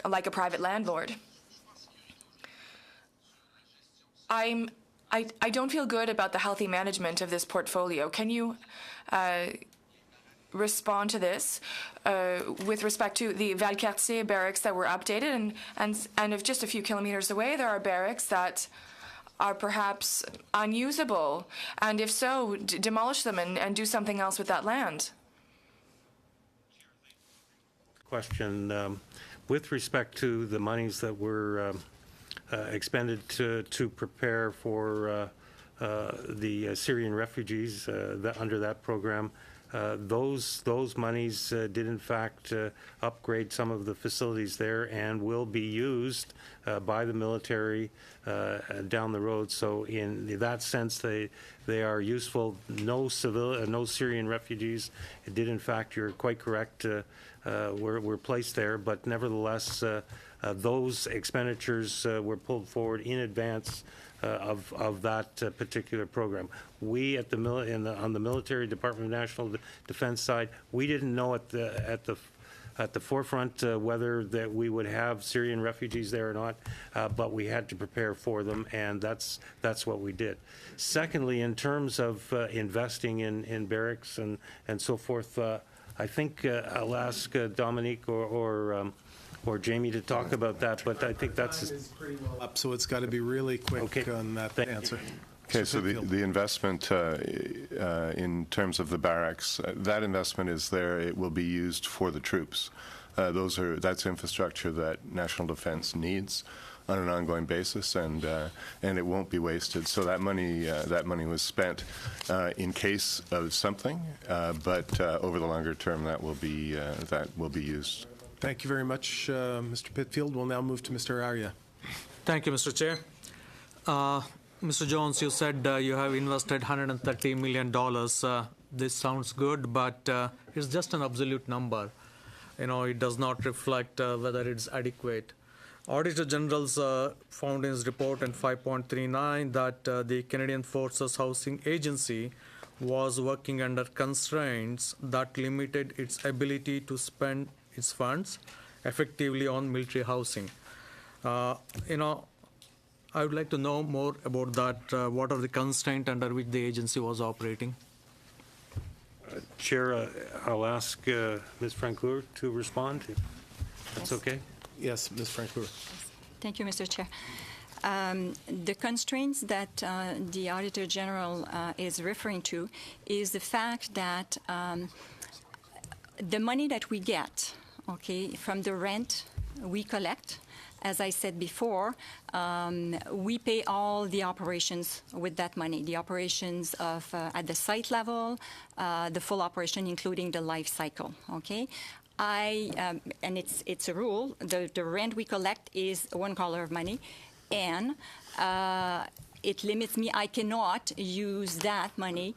like a private landlord. I don't feel good about the healthy management of this portfolio. Can you respond to this with respect to the Valcartier barracks that were updated, and if just a few kilometers away there are barracks that are perhaps unusable, and if so, demolish them and do something else with that land? Question with respect to the monies that were expended to prepare for the Syrian refugees under that program. Those monies did in fact upgrade some of the facilities there and will be used by the military down the road. So in that sense, they are useful. No Syrian refugees did in fact, you're quite correct, were placed there, but nevertheless, those expenditures were pulled forward in advance of that particular program. We at on the Military Department of National Defense side, we didn't know at the at the forefront whether that we would have Syrian refugees there or not, but we had to prepare for them, and that's what we did. Secondly, in terms of investing in barracks and so forth, I think I'll ask Dominique or Jamie to talk about that, but I think that's Up, so it's got to be really quick Okay. on that Thank- answer. Okay, Mr. so Pitfield. the investment in terms of the barracks, that investment is there. It will be used for the troops. That's infrastructure that National Defense needs on an ongoing basis, and it won't be wasted. So that money was spent in case of something, but over the longer term, that will be used. Thank you very much, Mr. Pitfield. We'll now move to Mr. Arya. Thank you, Mr. Chair. Mr. Jones, you said you have invested $130 million. This sounds good, but it's just an absolute number. It does not reflect whether it's adequate. Auditor General's found in his report in 5.39 that the Canadian Forces Housing Agency was working under constraints that limited its ability to spend its funds effectively on military housing. I would like to know more about that. What are the constraints under which the agency was operating? Chair, I'll ask Ms. Francoeur to respond, if that's Yes. okay. Yes, Ms. Francoeur. Thank you, Mr. Chair. The constraints that the Auditor General is referring to is the fact that the money that we get, from the rent we collect, as I said before, we pay all the operations with that money, the operations of at the site level, the full operation, including the life cycle, and it's a rule, the rent we collect is $1 of money, and it limits me. I cannot use that money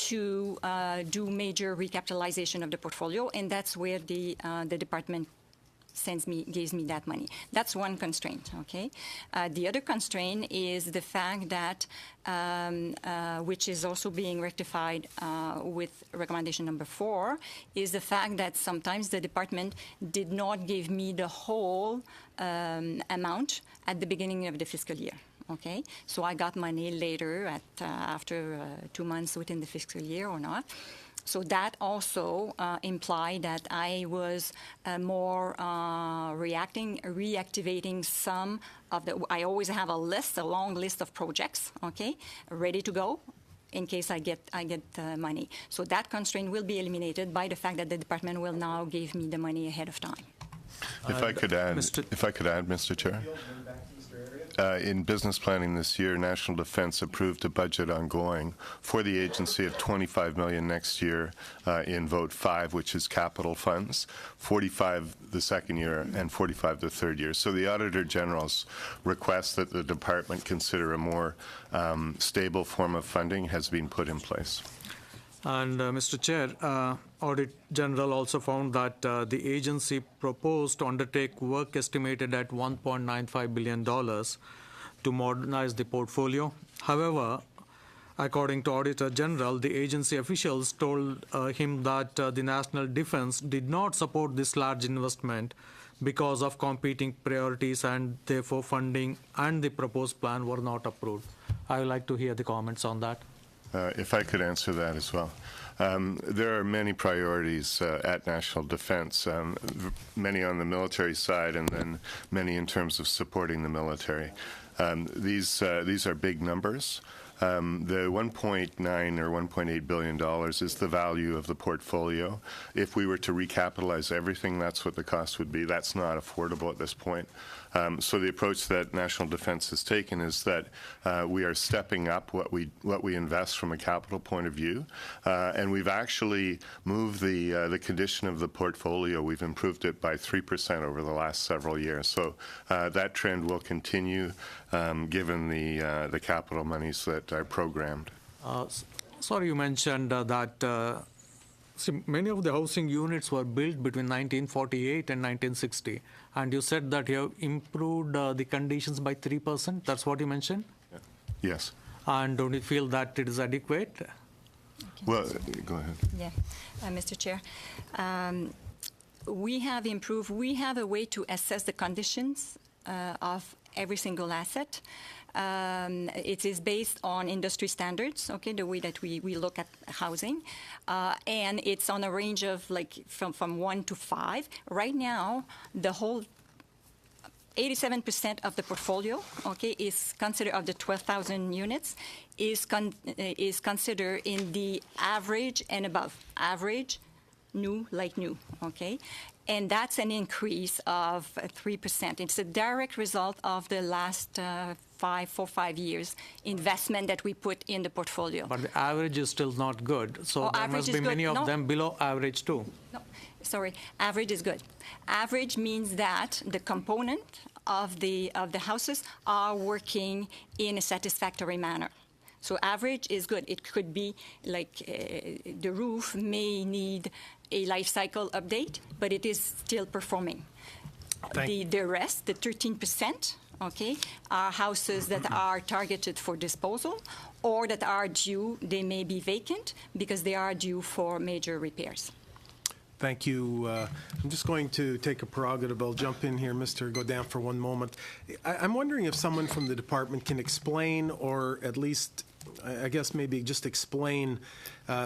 to do major recapitalization of the portfolio, and that's where the department gives me that money. That's one constraint, The other constraint is the fact that, which is also being rectified with recommendation number 4, is the fact that sometimes the department did not give me the whole amount at the beginning of the fiscal year. So I got money later after 2 months within the fiscal year or not. So that also implied that I was more reactivating some of the. I always have a long list of projects, ready to go, in case I get money. So that constraint will be eliminated by the fact that the department will now give me the money ahead of time. If I could add, Mr. Chair. In business planning this year, National Defense approved a budget ongoing for the agency of $25 million next year in Vote 5, which is capital funds, $45 the second year, and $45 the third year. So the Auditor General's request that the department consider a more stable form of funding has been put in place. And Mr. Chair, Audit General also found that the agency proposed to undertake work estimated at $1.95 billion to modernize the portfolio. However, according to Auditor General, the agency officials told him that the National Defense did not support this large investment because of competing priorities, and therefore funding and the proposed plan were not approved. I would like to hear the comments on that. If I could answer that as well. There are many priorities at National Defense, many on the military side and then many in terms of supporting the military. These are big numbers. The $1.9 or $1.8 billion is the value of the portfolio. If we were to recapitalize everything, that's what the cost would be. That's not affordable at this point. So the approach that National Defense has taken is that we are stepping up what we invest from a capital point of view, and we've actually moved the condition of the portfolio. We've improved it by 3% over the last several years. So that trend will continue given the capital monies that are programmed. Sorry, you mentioned that many of the housing units were built between 1948 and 1960, and you said that you have improved the conditions by 3%. That's what you mentioned? Yes. And don't you feel that it is adequate? Well, go ahead. Yeah, Mr. Chair. we have improved. We have a way to assess the conditions of every single asset. It is based on industry standards, okay, the way that we look at housing. And it's on a range of from 1 to 5. Right now, the whole 87% of the portfolio, okay, is considered, of the 12,000 units, is considered in the average and above. Average, new, like new, okay? And that's an increase of 3%. It's a direct result of the last 5 years investment that we put in the portfolio. But the average is still not good. So there must be many of them below average too. No, sorry, average is good. Average means that the component of the houses are working in a satisfactory manner. So average is good. It could be like the roof may need a life cycle update, but it is still performing. The rest, the 13%, okay, are houses that are targeted for disposal or that are due, they may be vacant because they are due for major repairs. Thank you. I'm just going to take a prerogative. I'll jump in here, Mr. Godin, for one moment. I'm wondering if someone from the department can explain, or at least, I guess maybe just explain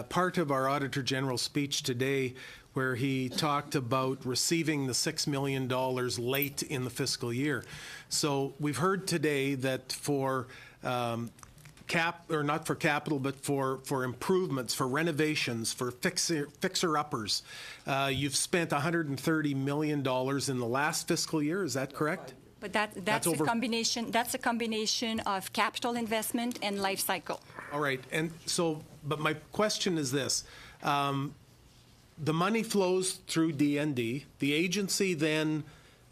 part of our Auditor General's speech today where he talked about receiving the $6 million late in the fiscal year. So we've heard today that for not for capital, but for improvements, for renovations, for fixer-uppers, you've spent $130 million in the last fiscal year. Is that correct? But that's a combination. That's a combination of capital investment and life cycle. All right, and so, but my question is this: the money flows through DND. The agency then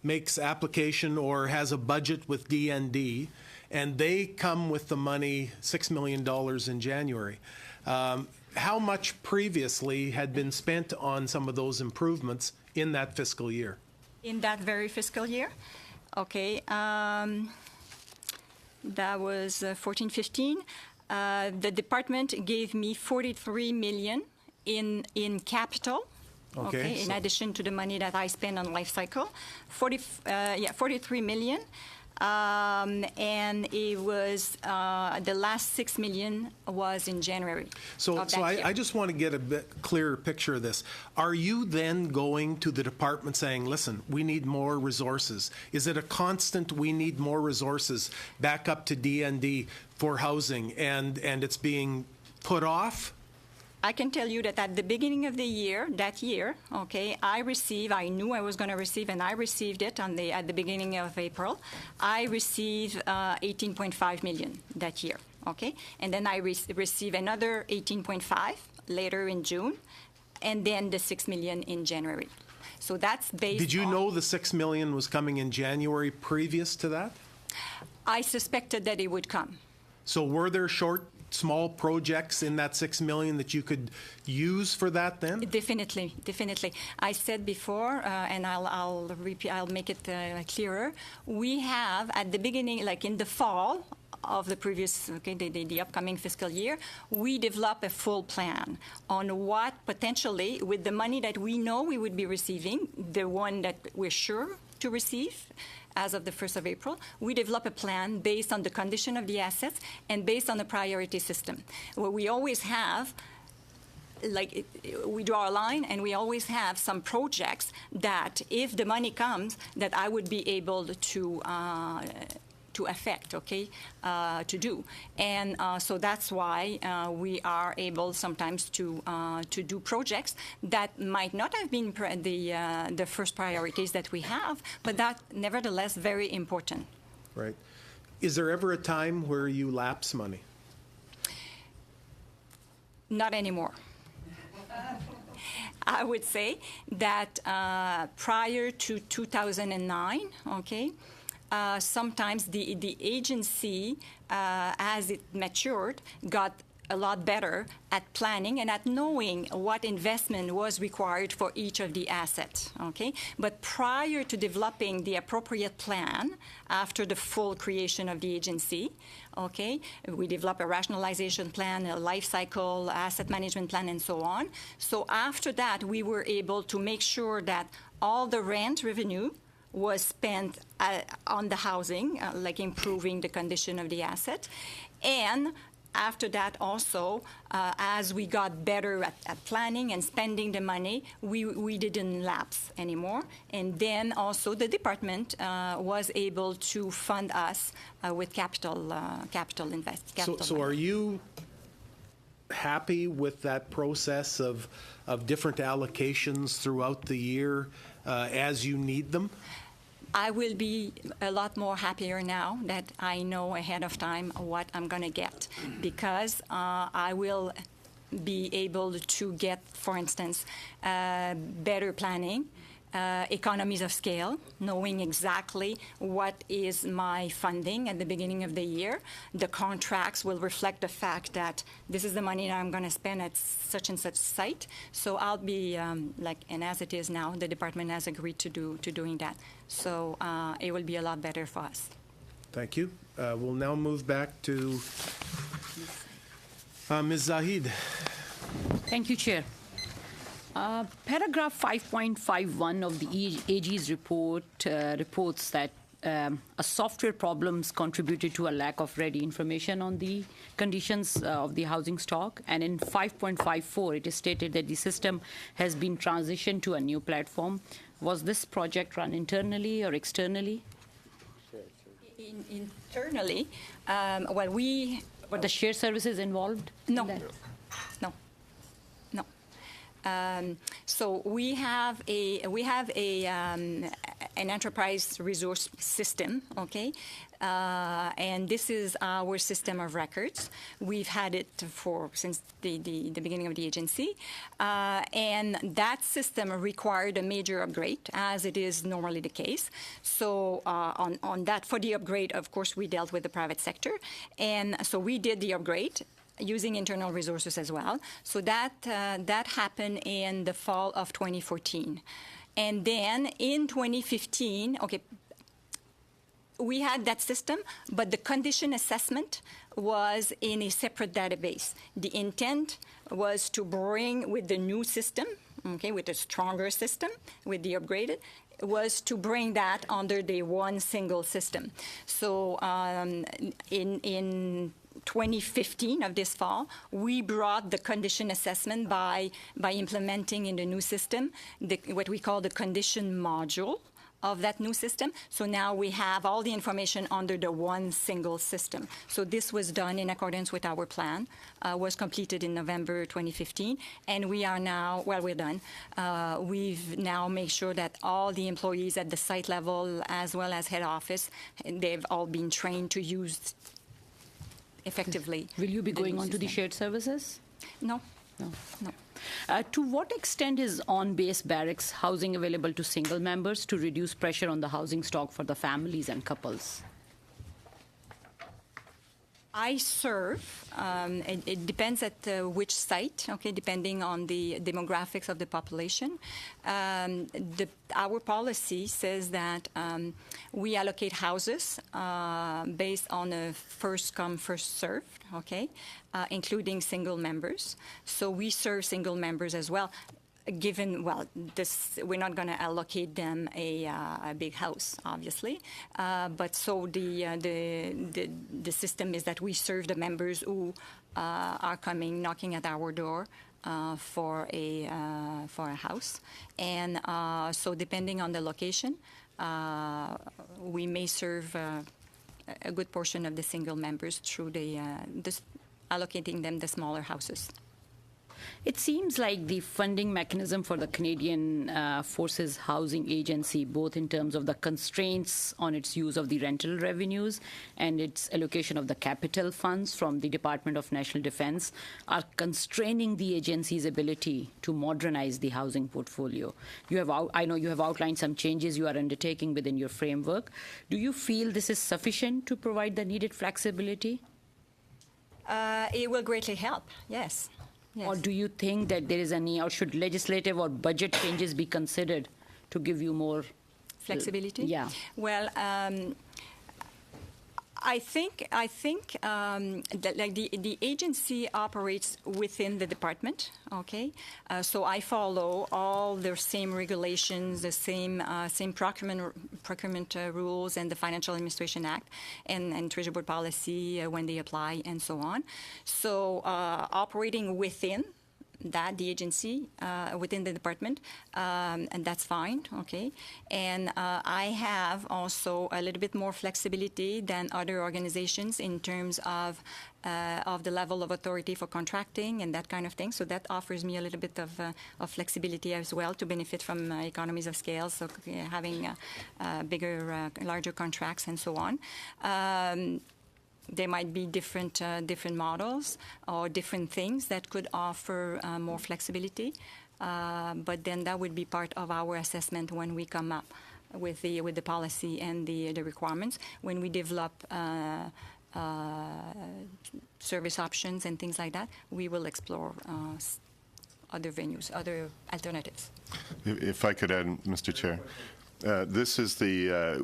makes application or has a budget with DND, and they come with the money, $6 million in January. How much previously had been spent on some of those improvements in that fiscal year? In that very fiscal year? Okay, that was 14-15. The department gave me $43 million in capital. Okay, in addition to the money that I spend on life cycle, $43 million. And it was the last $6 million was in January. So I just want to get a bit clearer picture of this. Are you then going to the department saying, listen, we need more resources? Is it a constant, we need more resources back up to DND for housing, and it's being put off? I can tell you that at the beginning of the year, okay, I knew I was going to receive, and I received it at the beginning of April. I received $18.5 million that year, okay? And then I received another $18.5 later in June, and then the $6 million in January. So that's based on... Did you know the $6 million was coming in January previous to that? I suspected that it would come. So were there small projects in that $6 million that you could use for that then? Definitely. I said before, and I'll repeat. I'll make it clearer. We have at the beginning, like in the fall of the previous, the upcoming fiscal year, we developed a full plan on what potentially, with the money that we know we would be receiving, the one that we're sure to receive, as of the 1st of April, we develop a plan based on the condition of the assets and based on the priority system, where we always have, we draw a line and we always have some projects that, if the money comes, that I would be able to affect, to do. And so that's why we are able sometimes to do projects that might not have been the first priorities that we have, but that nevertheless very important. Right. Is there ever a time where you lapse money? Not anymore. I would say that prior to 2009, sometimes the agency, as it matured, got a lot better at planning and at knowing what investment was required for each of the assets, okay? But prior to developing the appropriate plan, after the full creation of the agency, okay, we develop a rationalization plan, a life cycle, asset management plan, and so on. So after that, we were able to make sure that all the rent revenue was spent on the housing, like improving the condition of the asset. And after that also, as we got better at planning and spending the money, we didn't lapse anymore. And then also the department was able to fund us with capital investment. So are you happy with that process of different allocations throughout the year as you need them? I will be a lot more happier now that I know ahead of time what I'm going to get, because I will be able to get, for instance, better planning, economies of scale, knowing exactly what is my funding at the beginning of the year. The contracts will reflect the fact that this is the money that I'm going to spend at such and such site. So I'll be and as it is now, the department has agreed to doing that. So it will be a lot better for us. Thank you. We'll now move back to Ms. Zahid. Thank you, Chair. Paragraph 5.51 of the AG's report reports that a software problems contributed to a lack of ready information on the conditions of the housing stock. And in 5.54, it is stated that the system has been transitioned to a new platform. Was this project run internally or externally? Internally, Were the shared services involved? No. So we have an enterprise resource system, okay, and this is our system of records. We've had it since the beginning of the agency, and that system required a major upgrade, as it is normally the case. So on that, for the upgrade, of course, we dealt with the private sector, and so we did the upgrade using internal resources as well. So that happened in the fall of 2014. And then in 2015, okay, we had that system, but the condition assessment was in a separate database. The intent was to bring with the new system, okay, with a stronger system, with the upgraded, was to bring that under the one single system. So in 2015 of this fall, we brought the condition assessment by implementing in the new system what we call the condition module of that new system. So now we have all the information under the one single system. So this was done in accordance with our plan, was completed in November 2015, and we are now, well, we're done. We've now made sure that all the employees at the site level as well as head office, they've all been trained to use effectively. Will you be going on to the shared services? No. To what extent is on-base barracks housing available to single members to reduce pressure on the housing stock for the families and couples? I serve, it depends at which site, okay, depending on the demographics of the population. Our policy says that we allocate houses based on a first-come, first-served, okay, including single members. So we serve single members as well. Given, well, we're not going to allocate them a big house, obviously, but so the system is that we serve the members who are coming, knocking at our door for a house, and so depending on the location, we may serve a good portion of the single members through allocating them the smaller houses. It seems like the funding mechanism for the Canadian Forces Housing Agency, both in terms of the constraints on its use of the rental revenues and its allocation of the capital funds from the Department of National Defense, are constraining the agency's ability to modernize the housing portfolio. I know you have outlined some changes you are undertaking within your framework. Do you feel this is sufficient to provide the needed flexibility? It will greatly help, yes. Yes. Or do you think that there is any, or should legislative or budget changes be considered to give you more Flexibility? Yeah. Well, I think that like the agency operates within the department. Okay, so I follow all the same regulations, the same procurement rules, and the Financial Administration Act, and Treasury Board policy when they apply, and so on. So operating within that, the agency, within the department, and that's fine, okay? And I have also a little bit more flexibility than other organizations in terms of the level of authority for contracting and that kind of thing. So that offers me a little bit of flexibility as well to benefit from economies of scale, so having bigger, larger contracts and so on. There might be different models or different things that could offer more flexibility, but then that would be part of our assessment when we come up with the policy and the requirements. When we develop service options and things like that, we will explore other venues, other alternatives. If I could add, Mr. Chair. This is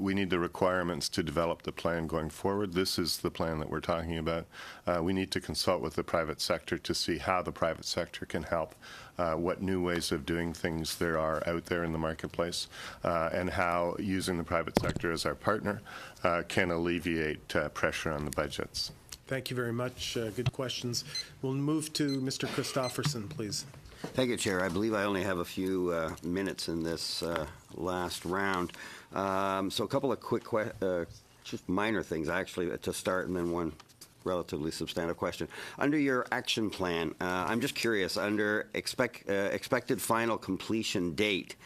we need the requirements to develop the plan going forward. This is the plan that we're talking about. We need to consult with the private sector to see how the private sector can help, what new ways of doing things there are out there in the marketplace, and how using the private sector as our partner can alleviate pressure on the budgets. Thank you very much. Good questions. We'll move to Mr. Christofferson, please. Thank you, Chair. I believe I only have a few minutes in this last round. So a couple of quick, just minor things, actually, to start, and then one relatively substantive question. Under your action plan, I'm just curious, under expected final completion date,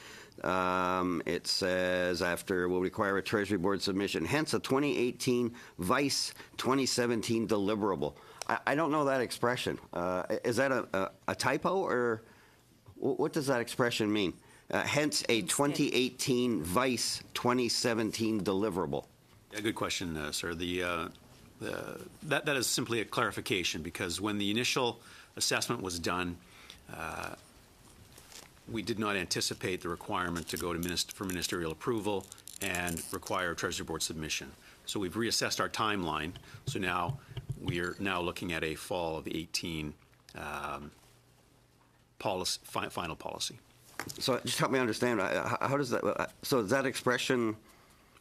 it says after will require a Treasury Board submission, hence a 2018 Vice 2017 deliverable. I don't know that expression. Is that a typo, or what does that expression mean? Hence a 2018 Vice 2017 deliverable. Yeah, good question, sir. That is simply a clarification, because when the initial assessment was done, we did not anticipate the requirement to go to for ministerial approval and require a Treasury Board submission. So we've reassessed our timeline. So now we are looking at a fall of 18 final policy. So just help me understand. How does that? So is that expression?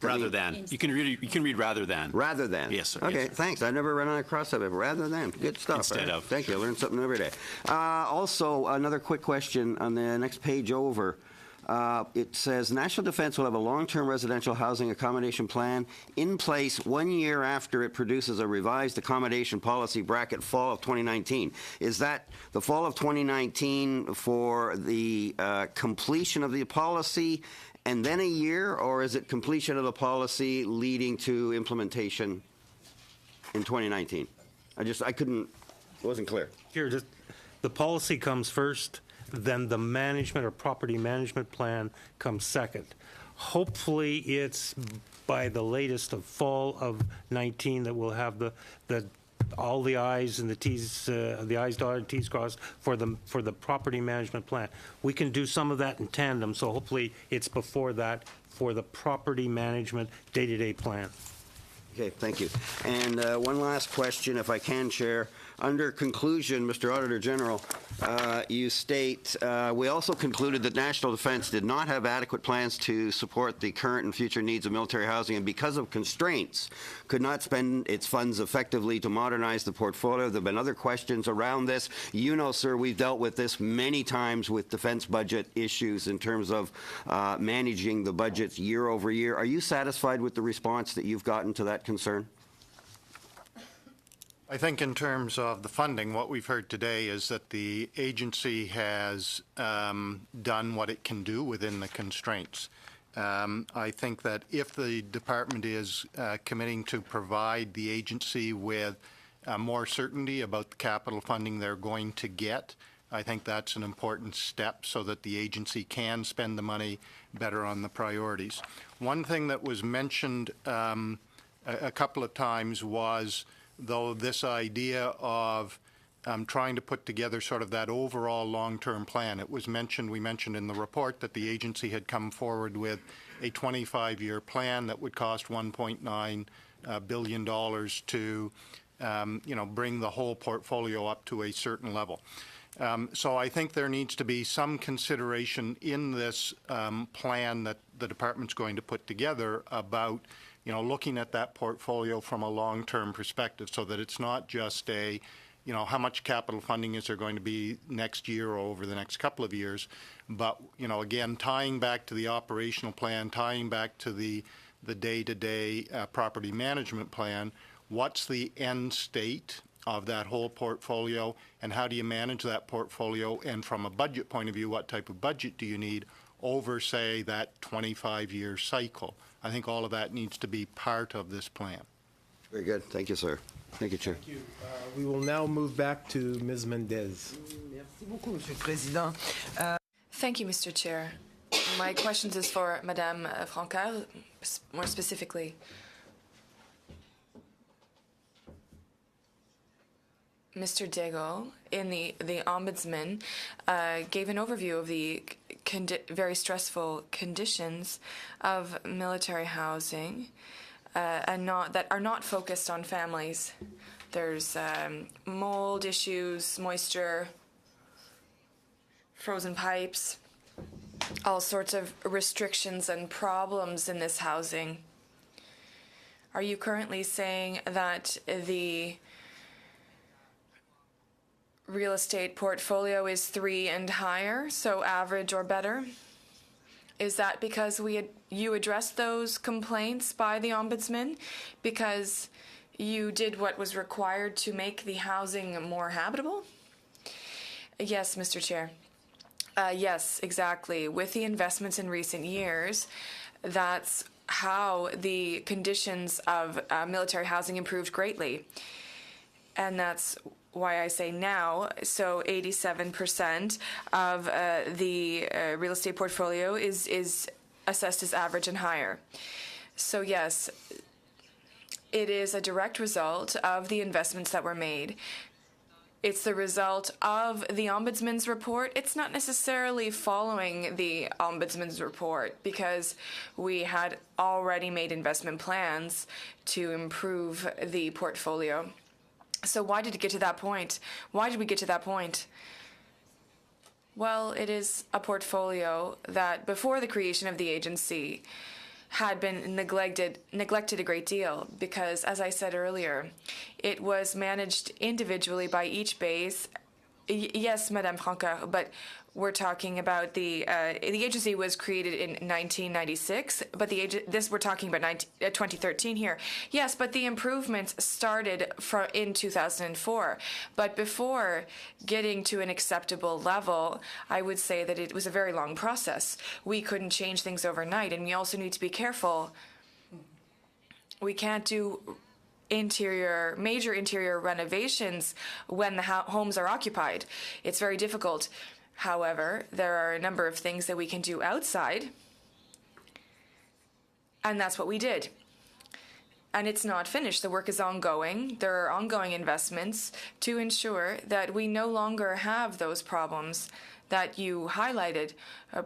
Rather than. You can read rather than. Rather than. Yes, sir. Okay, yes, sir. thanks. I never run across that before. Rather than. Good stuff. Instead of. Thank you. I learn something every day. Also, another quick question on the next page over. It says National Defense will have a long-term residential housing accommodation plan in place 1 year after it produces a revised accommodation policy bracket fall of 2019. Is that the fall of 2019 for the completion of the policy and then a year, or is it completion of the policy leading to implementation in 2019? It wasn't clear. Here, the policy comes first, then the management or property management plan comes second. Hopefully, it's by the latest of fall of 19 that we'll have all the I's and the T's, the I's dotted and T's crossed for the property management plan. We can do some of that in tandem, so hopefully it's before that for the property management day-to-day plan. Okay, thank you. And one last question, if I can, Chair. Under conclusion, Mr. Auditor General, you state, we also concluded that National Defense did not have adequate plans to support the current and future needs of military housing, and because of constraints, could not spend its funds effectively to modernize the portfolio. There have been other questions around this. You know, sir, we've dealt with this many times with defense budget issues in terms of managing the budgets year over year. Are you satisfied with the response that you've gotten to that concern? I think in terms of the funding, what we've heard today is that the agency has done what it can do within the constraints. I think that if the department is committing to provide the agency with more certainty about the capital funding they're going to get, I think that's an important step so that the agency can spend the money better on the priorities. One thing that was mentioned a couple of times was, though, this idea of trying to put together sort of that overall long-term plan. It was mentioned, we mentioned in the report that the agency had come forward with a 25-year plan that would cost $1.9 billion to, bring the whole portfolio up to a certain level. So I think there needs to be some consideration in this plan that the department's going to put together about, looking at that portfolio from a long-term perspective, so that it's not just a, how much capital funding is there going to be next year or over the next couple of years, but, again, tying back to the operational plan, tying back to the day-to-day property management plan, what's the end state of that whole portfolio, and how do you manage that portfolio, and from a budget point of view, what type of budget do you need over, say, that 25-year cycle? I think all of that needs to be part of this plan. Very good. Thank you, sir. Thank you, Chair. Thank you. We will now move back to Ms. Mendez. Thank you, Mr. Chair. My questions is for Madame Francaire, more specifically. Mr. Daigle, in the Ombudsman, gave an overview of the very stressful conditions of military housing, and that are not focused on families. There's mold issues, moisture, frozen pipes, all sorts of restrictions and problems in this housing. Are you currently saying that the real estate portfolio is 3 and higher, so average or better? Is that because you addressed those complaints by the Ombudsman, because you did what was required to make the housing more habitable? Yes, Mr. Chair. Yes, exactly. With the investments in recent years, that's how the conditions of military housing improved greatly. And that's why I say now, so 87% of the real estate portfolio is assessed as average and higher. So yes, it is a direct result of the investments that were made. It's the result of the Ombudsman's report. It's not necessarily following the Ombudsman's report, because we had already made investment plans to improve the portfolio. So why did it get to that point? Why did we get to that point? Well, it is a portfolio that, before the creation of the agency, had been neglected a great deal, because, as I said earlier, it was managed individually by each base. Yes, Madame Franca, but we're talking about the agency was created in 1996, but we're talking about 2013 here. Yes, but the improvements started in 2004. But before getting to an acceptable level, I would say that it was a very long process. We couldn't change things overnight, and we also need to be careful. We can't do major interior renovations when the homes are occupied. It's very difficult. However, there are a number of things that we can do outside, and that's what we did. And it's not finished. The work is ongoing. There are ongoing investments to ensure that we no longer have those problems that you highlighted,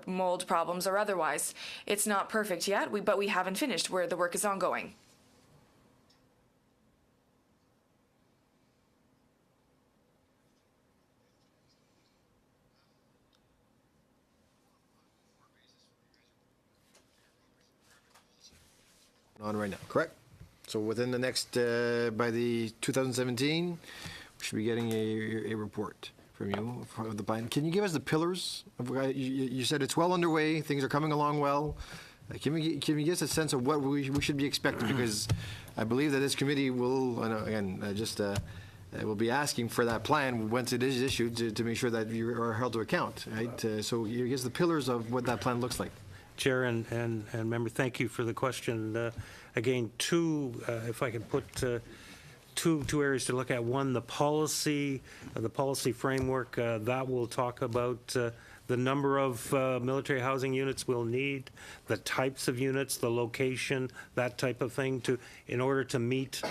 mold problems or otherwise. It's not perfect yet, but we haven't finished, where the work is ongoing. On right now, correct? So within the next, by the 2017, we should be getting a report from you of the plan. Can you give us the pillars? You said it's well underway, things are coming along well. Can we give us a sense of what we should be expecting? Because I believe that this committee will, will be asking for that plan once it is issued to make sure that you are held to account, right? So you give us the pillars of what that plan looks like. Chair and member, thank you for the question. Again, if I could put two areas to look at. One, the policy framework that will talk about the number of military housing units we'll need, the types of units, the location, that type of thing, in order to meet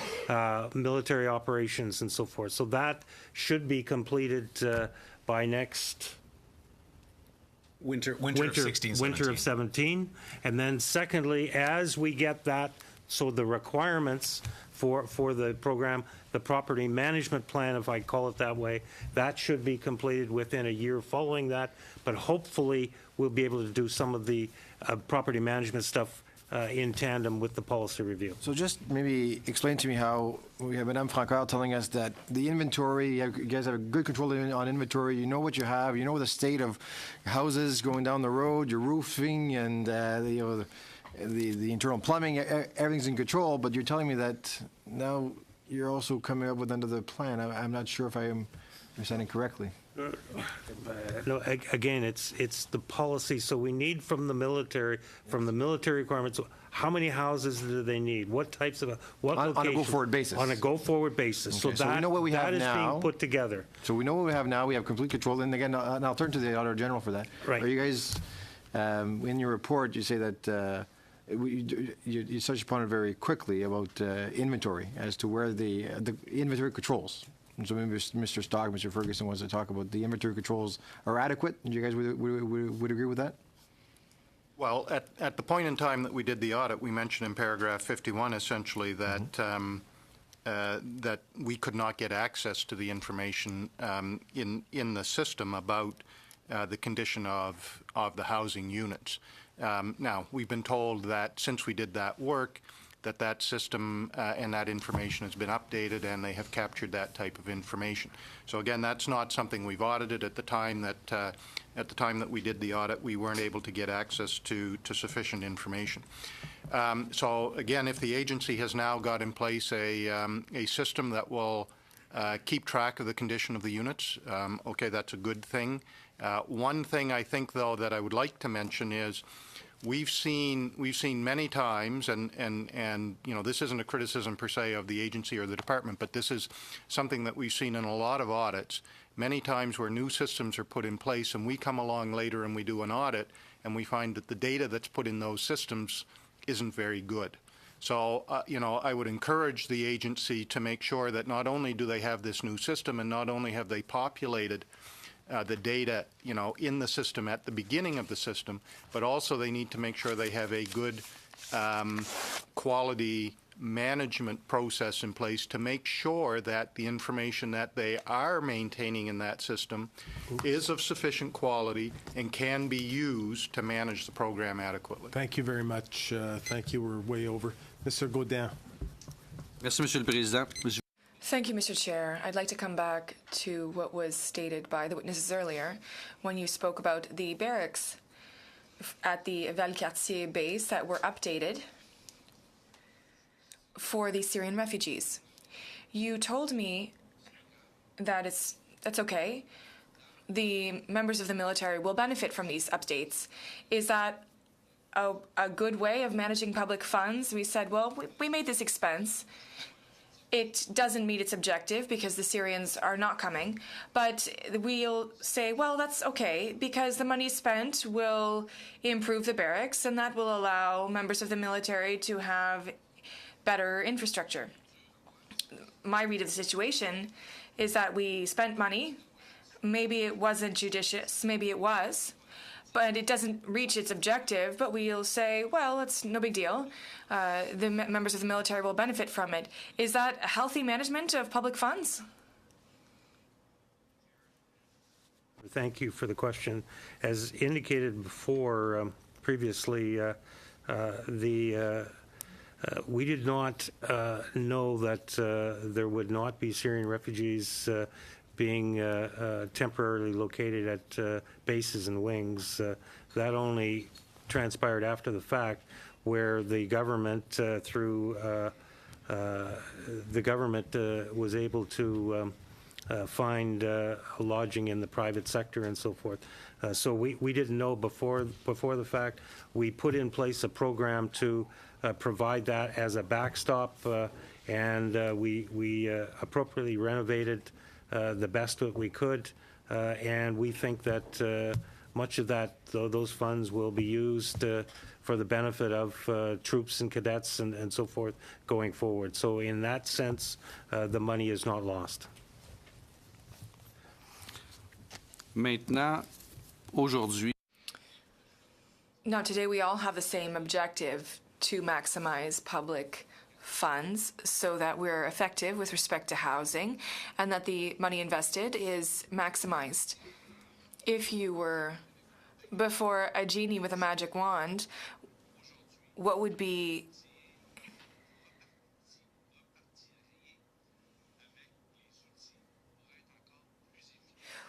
military operations and so forth. So that should be completed by next Winter of 16, winter of 17. And then secondly, as we get that, so the requirements for the program, the property management plan, if I call it that way, that should be completed within a year following that. But hopefully, we'll be able to do some of the property management stuff in tandem with the policy review. So just maybe explain to me how we have Madame Francard telling us that the inventory, you guys have a good control on inventory, you know what you have, you know the state of houses going down the road, your roofing and the internal plumbing, everything's in control, but you're telling me that now you're also coming up with another plan. I'm not sure if I am understanding correctly. No, again, it's the policy. So we need from the military requirements, how many houses do they need? What types of, what location? On a go-forward basis. On a go-forward basis. Okay, so we know what we have that is now. being put together. So we know what we have now. We have complete control. And again, and I'll turn to the Auditor General for that. Right. Are you guys, in your report, you say that you touched upon it very quickly about inventory as to where the inventory controls. And so maybe Mr. Stock, Mr. Ferguson wants to talk about the inventory controls are adequate. You guys would agree with that? Well, at the point in time that we did the audit, we mentioned in paragraph 51 essentially that that we could not get access to the information in the system about the condition of the housing units. Now, we've been told that since we did that work, that system and that information has been updated and they have captured that type of information. So again, that's not something we've audited at the time that we did the audit. We weren't able to get access to sufficient information. So again, if the agency has now got in place a system that will keep track of the condition of the units, okay, that's a good thing. One thing I think, though, that I would like to mention is we've seen many times, and you know, this isn't a criticism per se of the agency or the department, but this is something that we've seen in a lot of audits, many times where new systems are put in place and we come along later and we do an audit and we find that the data that's put in those systems isn't very good. So, you know, I would encourage the agency to make sure that not only do they have this new system and not only have they populated the data, you know, in the system at the beginning of the system, but also they need to make sure they have a good quality management process in place to make sure that the information that they are maintaining in that system is of sufficient quality and can be used to manage the program adequately. Thank you very much. Thank you. We're way over. Mr. Gaudin. Merci, Monsieur le Président. Thank you, Mr. Chair. I'd like to come back to what was stated by the witnesses earlier when you spoke about the barracks at the Valcartier base that were updated for the Syrian refugees. You told me that that's okay. The members of the military will benefit from these updates. Is that a good way of managing public funds? We said, well, we made this expense. It doesn't meet its objective because the Syrians are not coming, but we'll say, well, that's okay because the money spent will improve the barracks and that will allow members of the military to have better infrastructure. My read of the situation is that we spent money. Maybe it wasn't judicious, maybe it was, but it doesn't reach its objective, but we'll say, well, it's no big deal. The members of the military will benefit from it. Is that a healthy management of public funds? Thank you for the question. As indicated before, previously, we did not know that there would not be Syrian refugees being temporarily located at bases and wings. That only transpired after the fact, where the government, through the government, was able to find lodging in the private sector and so forth. So we didn't know before the fact. We put in place a program to provide that as a backstop, and we appropriately renovated the best that we could, and we think that much of those funds will be used for the benefit of troops and cadets and so forth going forward. So in that sense, the money is not lost. Maintenant, aujourd'hui, Now, today we all have the same objective to maximize public funds so that we're effective with respect to housing and that the money invested is maximized. If you were before a genie with a magic wand, what would be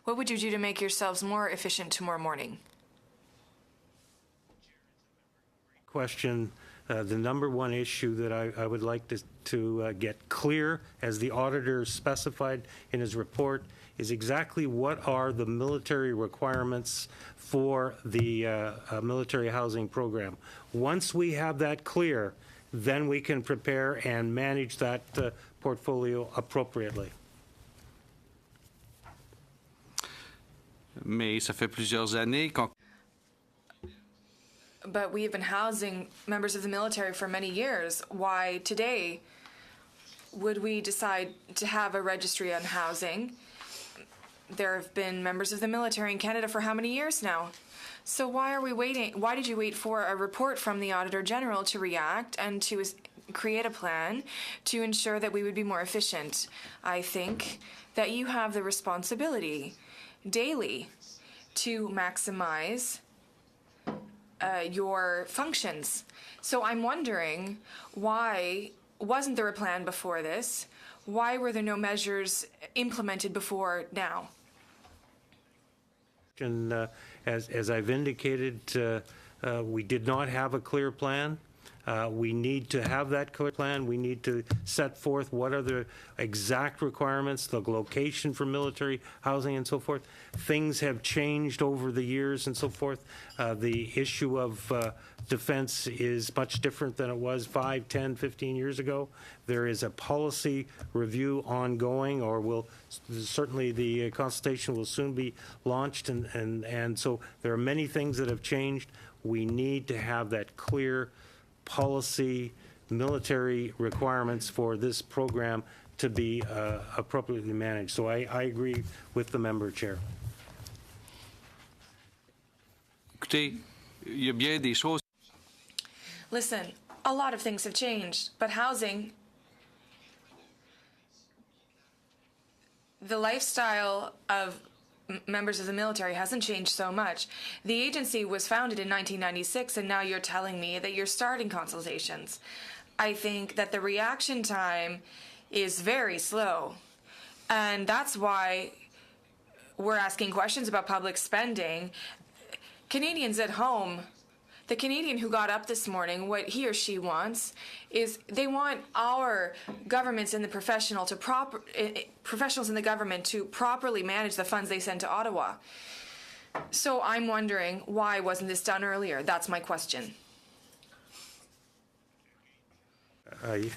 what would you do to make yourselves more efficient tomorrow morning? Question. The number one issue that I would like to get clear, as the auditor specified in his report, is exactly what are the military requirements for the military housing program. Once we have that clear, then we can prepare and manage that portfolio appropriately. mais ça fait plusieurs années qu'on But we have been housing members of the military for many years. Why today would we decide to have a registry on housing? There have been members of the military in Canada for how many years now? So why are we waiting? Why did you wait for a report from the Auditor General to react and to create a plan to ensure that we would be more efficient? I think that you have the responsibility daily to maximize your functions. So I'm wondering, why wasn't there a plan before this? Why were there no measures implemented before now? And as I've indicated, we did not have a clear plan. We need to have that clear plan. We need to set forth what are the exact requirements, the location for military housing and so forth. Things have changed over the years and so forth. The issue of defense is much different than it was 5, 10, 15 years ago. There is a policy review ongoing, or will certainly the consultation will soon be launched, and so there are many things that have changed. We need to have that clear policy, military requirements for this program to be appropriately managed. So I agree with the member, Chair. Écoutez, il y a bien des choses. Listen, a lot of things have changed, but housing, the lifestyle of members of the military hasn't changed so much. The agency was founded in 1996, and now you're telling me that you're starting consultations. I think that the reaction time is very slow, and that's why we're asking questions about public spending. Canadians at home, the Canadian who got up this morning, what he or she wants is they want our governments and the professionals in the government to properly manage the funds they send to Ottawa. So I'm wondering, why wasn't this done earlier? That's my question. I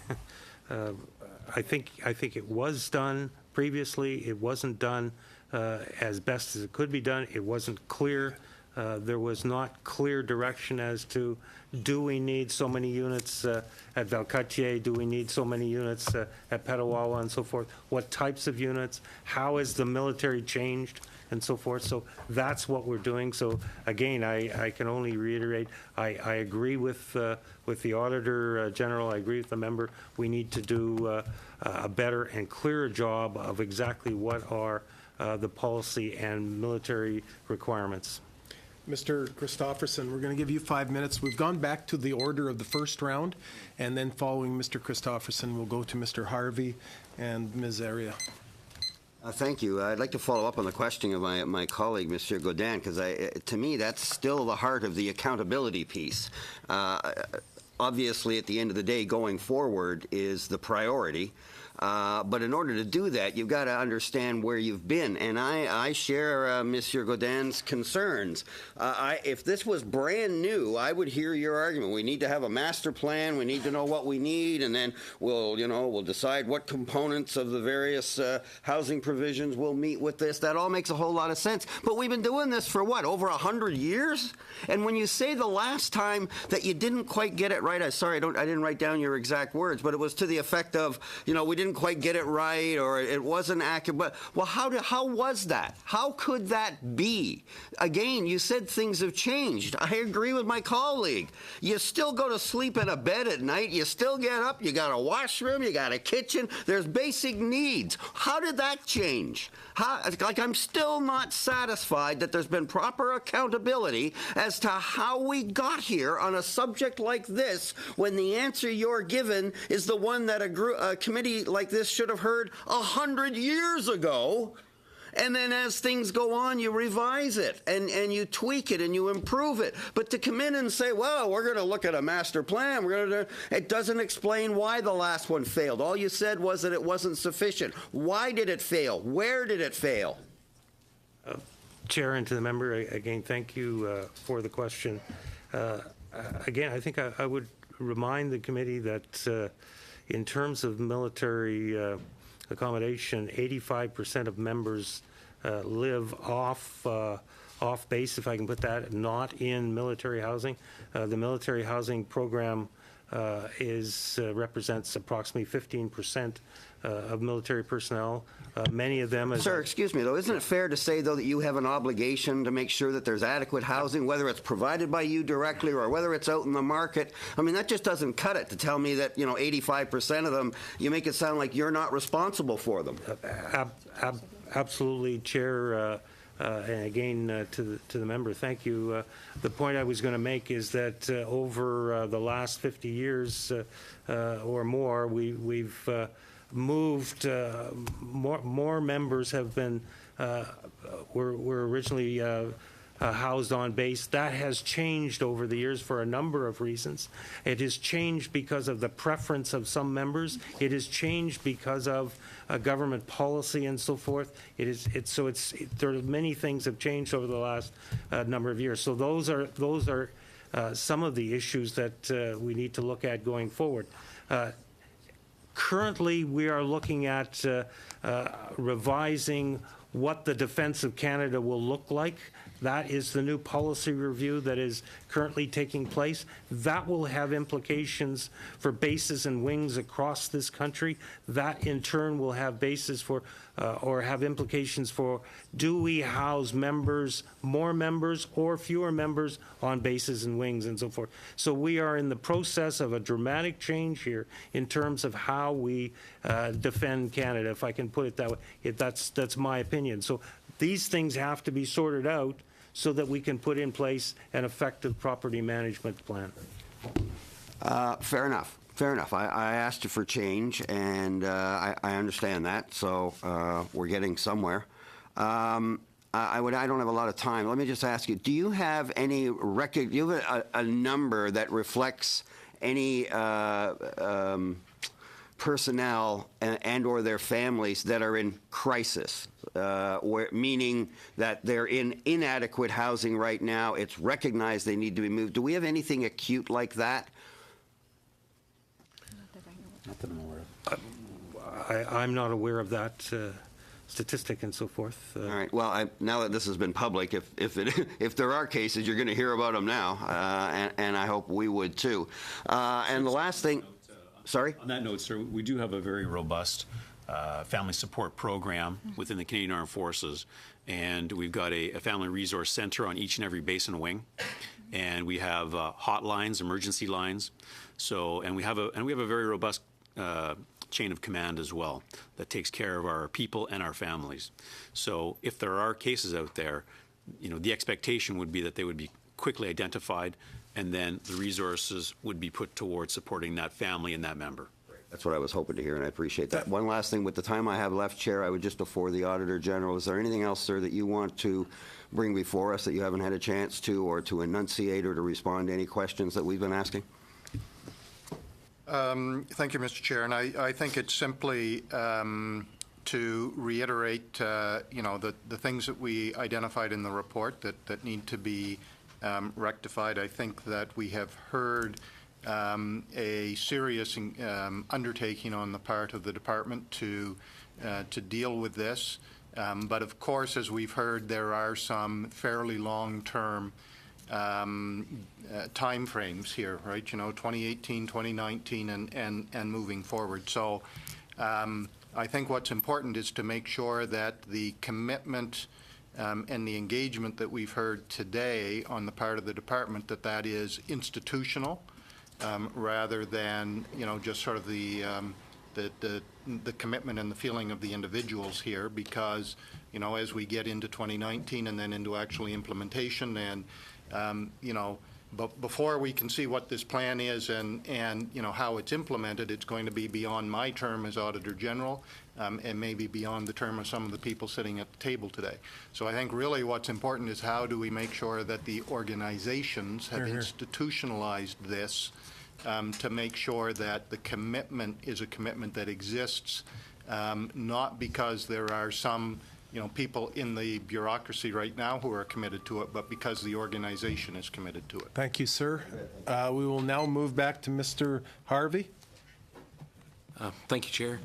think it was done previously. It wasn't done as best as it could be done. It wasn't clear. There was not clear direction as to, do we need so many units at Valcartier? Do we need so many units at Petawawa and so forth? What types of units? How has the military changed and so forth? So that's what we're doing. So again, I can only reiterate, I agree with the Auditor General. I agree with the member. We need to do a better and clearer job of exactly what are the policy and military requirements. Mr. Christofferson, we're going to give you 5 minutes. We've gone back to the order of the first round, and then following Mr. Christofferson, we'll go to Mr. Harvey and Ms. Aria. Thank you. I'd like to follow up on the question of my colleague, Mr. Godin, because to me, that's still the heart of the accountability piece. Obviously, at the end of the day, going forward is the priority. But in order to do that, you've got to understand where you've been. And I share Monsieur Godin's concerns. If this was brand new, I would hear your argument. We need to have a master plan. We need to know what we need, and then we'll decide what components of the various housing provisions will meet with this. That all makes a whole lot of sense. But we've been doing this for what, over 100 years? And when you say the last time that you didn't quite get it right, I didn't write down your exact words, but it was to the effect of, we didn't quite get it right, or it wasn't accurate. But, well, how was that? How could that be? Again, you said things have changed. I agree with my colleague. You still go to sleep in a bed at night. You still get up. You got a washroom. You got a kitchen. There's basic needs. How did that change? I'm still not satisfied that there's been proper accountability as to how we got here on a subject like this, when the answer you're given is the one that a committee like this should have heard 100 years ago. And then as things go on, you revise it, and you tweak it, and you improve it. But to come in and say, well, we're going to look at a master plan, it doesn't explain why the last one failed. All you said was that it wasn't sufficient. Why did it fail? Where did it fail? Chair, and to the member, again, thank you for the question. Again, I think I would remind the committee that in terms of military accommodation, 85% of members live off base, if I can put that, not in military housing. The military housing program represents approximately 15% of military personnel. Many of them, Sir, excuse me, though, isn't it fair to say, though, that you have an obligation to make sure that there's adequate housing, whether it's provided by you directly or whether it's out in the market? I mean, that just doesn't cut it to tell me that, 85% of them, you make it sound like you're not responsible for them. Absolutely, Chair. And again, to the member, thank you. The point I was going to make is that over the last 50 years or more, we've moved, more members have been, were originally housed on base. That has changed over the years for a number of reasons. It has changed because of the preference of some members. It has changed because of government policy and so forth. There are many things have changed over the last number of years. So those are some of the issues that we need to look at going forward. Currently, we are looking at revising what the Defence of Canada will look like. That is the new policy review that is currently taking place. That will have implications for bases and wings across this country. That, in turn, will have bases for, or have implications for, do we house members, more members, or fewer members on bases and wings and so forth. So we are in the process of a dramatic change here in terms of how we defend Canada, if I can put it that way. That's my opinion. So these things have to be sorted out so that we can put in place an effective property management plan. Fair enough. Fair enough. I asked you for change, and I understand that, so we're getting somewhere. I don't have a lot of time. Let me just ask you, do you have any record, do you have a number that reflects any personnel and or their families that are in crisis, meaning that they're in inadequate housing right now, it's recognized they need to be moved? Do we have anything acute like that? Not that I'm aware of. I'm not aware of that statistic and so forth. All right. Well, now that this has been public, if there are cases, you're going to hear about them now, and I hope we would too. And the last thing. Sorry? On that note, sir, we do have a very robust family support program within the Canadian Armed Forces, and we've got a family resource center on each and every base and wing, and we have hotlines, emergency lines. So, and we have a very robust chain of command as well that takes care of our people and our families. So, if there are cases out there, the expectation would be that they would be quickly identified, and then the resources would be put towards supporting that family and that member. That's what I was hoping to hear, and I appreciate that. One last thing, with the time I have left, Chair, I would just, before the Auditor General, is there anything else, sir, that you want to bring before us that you haven't had a chance to, or to enunciate or to respond to any questions that we've been asking? Thank you, Mr. Chair. And I think it's simply to reiterate, the things that we identified in the report that need to be rectified. I think that we have heard a serious undertaking on the part of the department to deal with this. But of course, as we've heard, there are some fairly long-term time frames here, right? 2018, 2019, and moving forward. So I think what's important is to make sure that the commitment and the engagement that we've heard today on the part of the department, that is institutional, rather than just sort of the commitment and the feeling of the individuals here, because as we get into 2019 and then into actually implementation, and but before we can see what this plan is and how it's implemented, it's going to be beyond my term as Auditor General, and maybe beyond the term of some of the people sitting at the table today. So I think really what's important is how do we make sure that the organizations have institutionalized this to make sure that the commitment is a commitment that exists, not because there are some people in the bureaucracy right now who are committed to it, but because the organization is committed to it. Thank you, sir. We will now move back to Mr. Harvey. Thank you, Chair.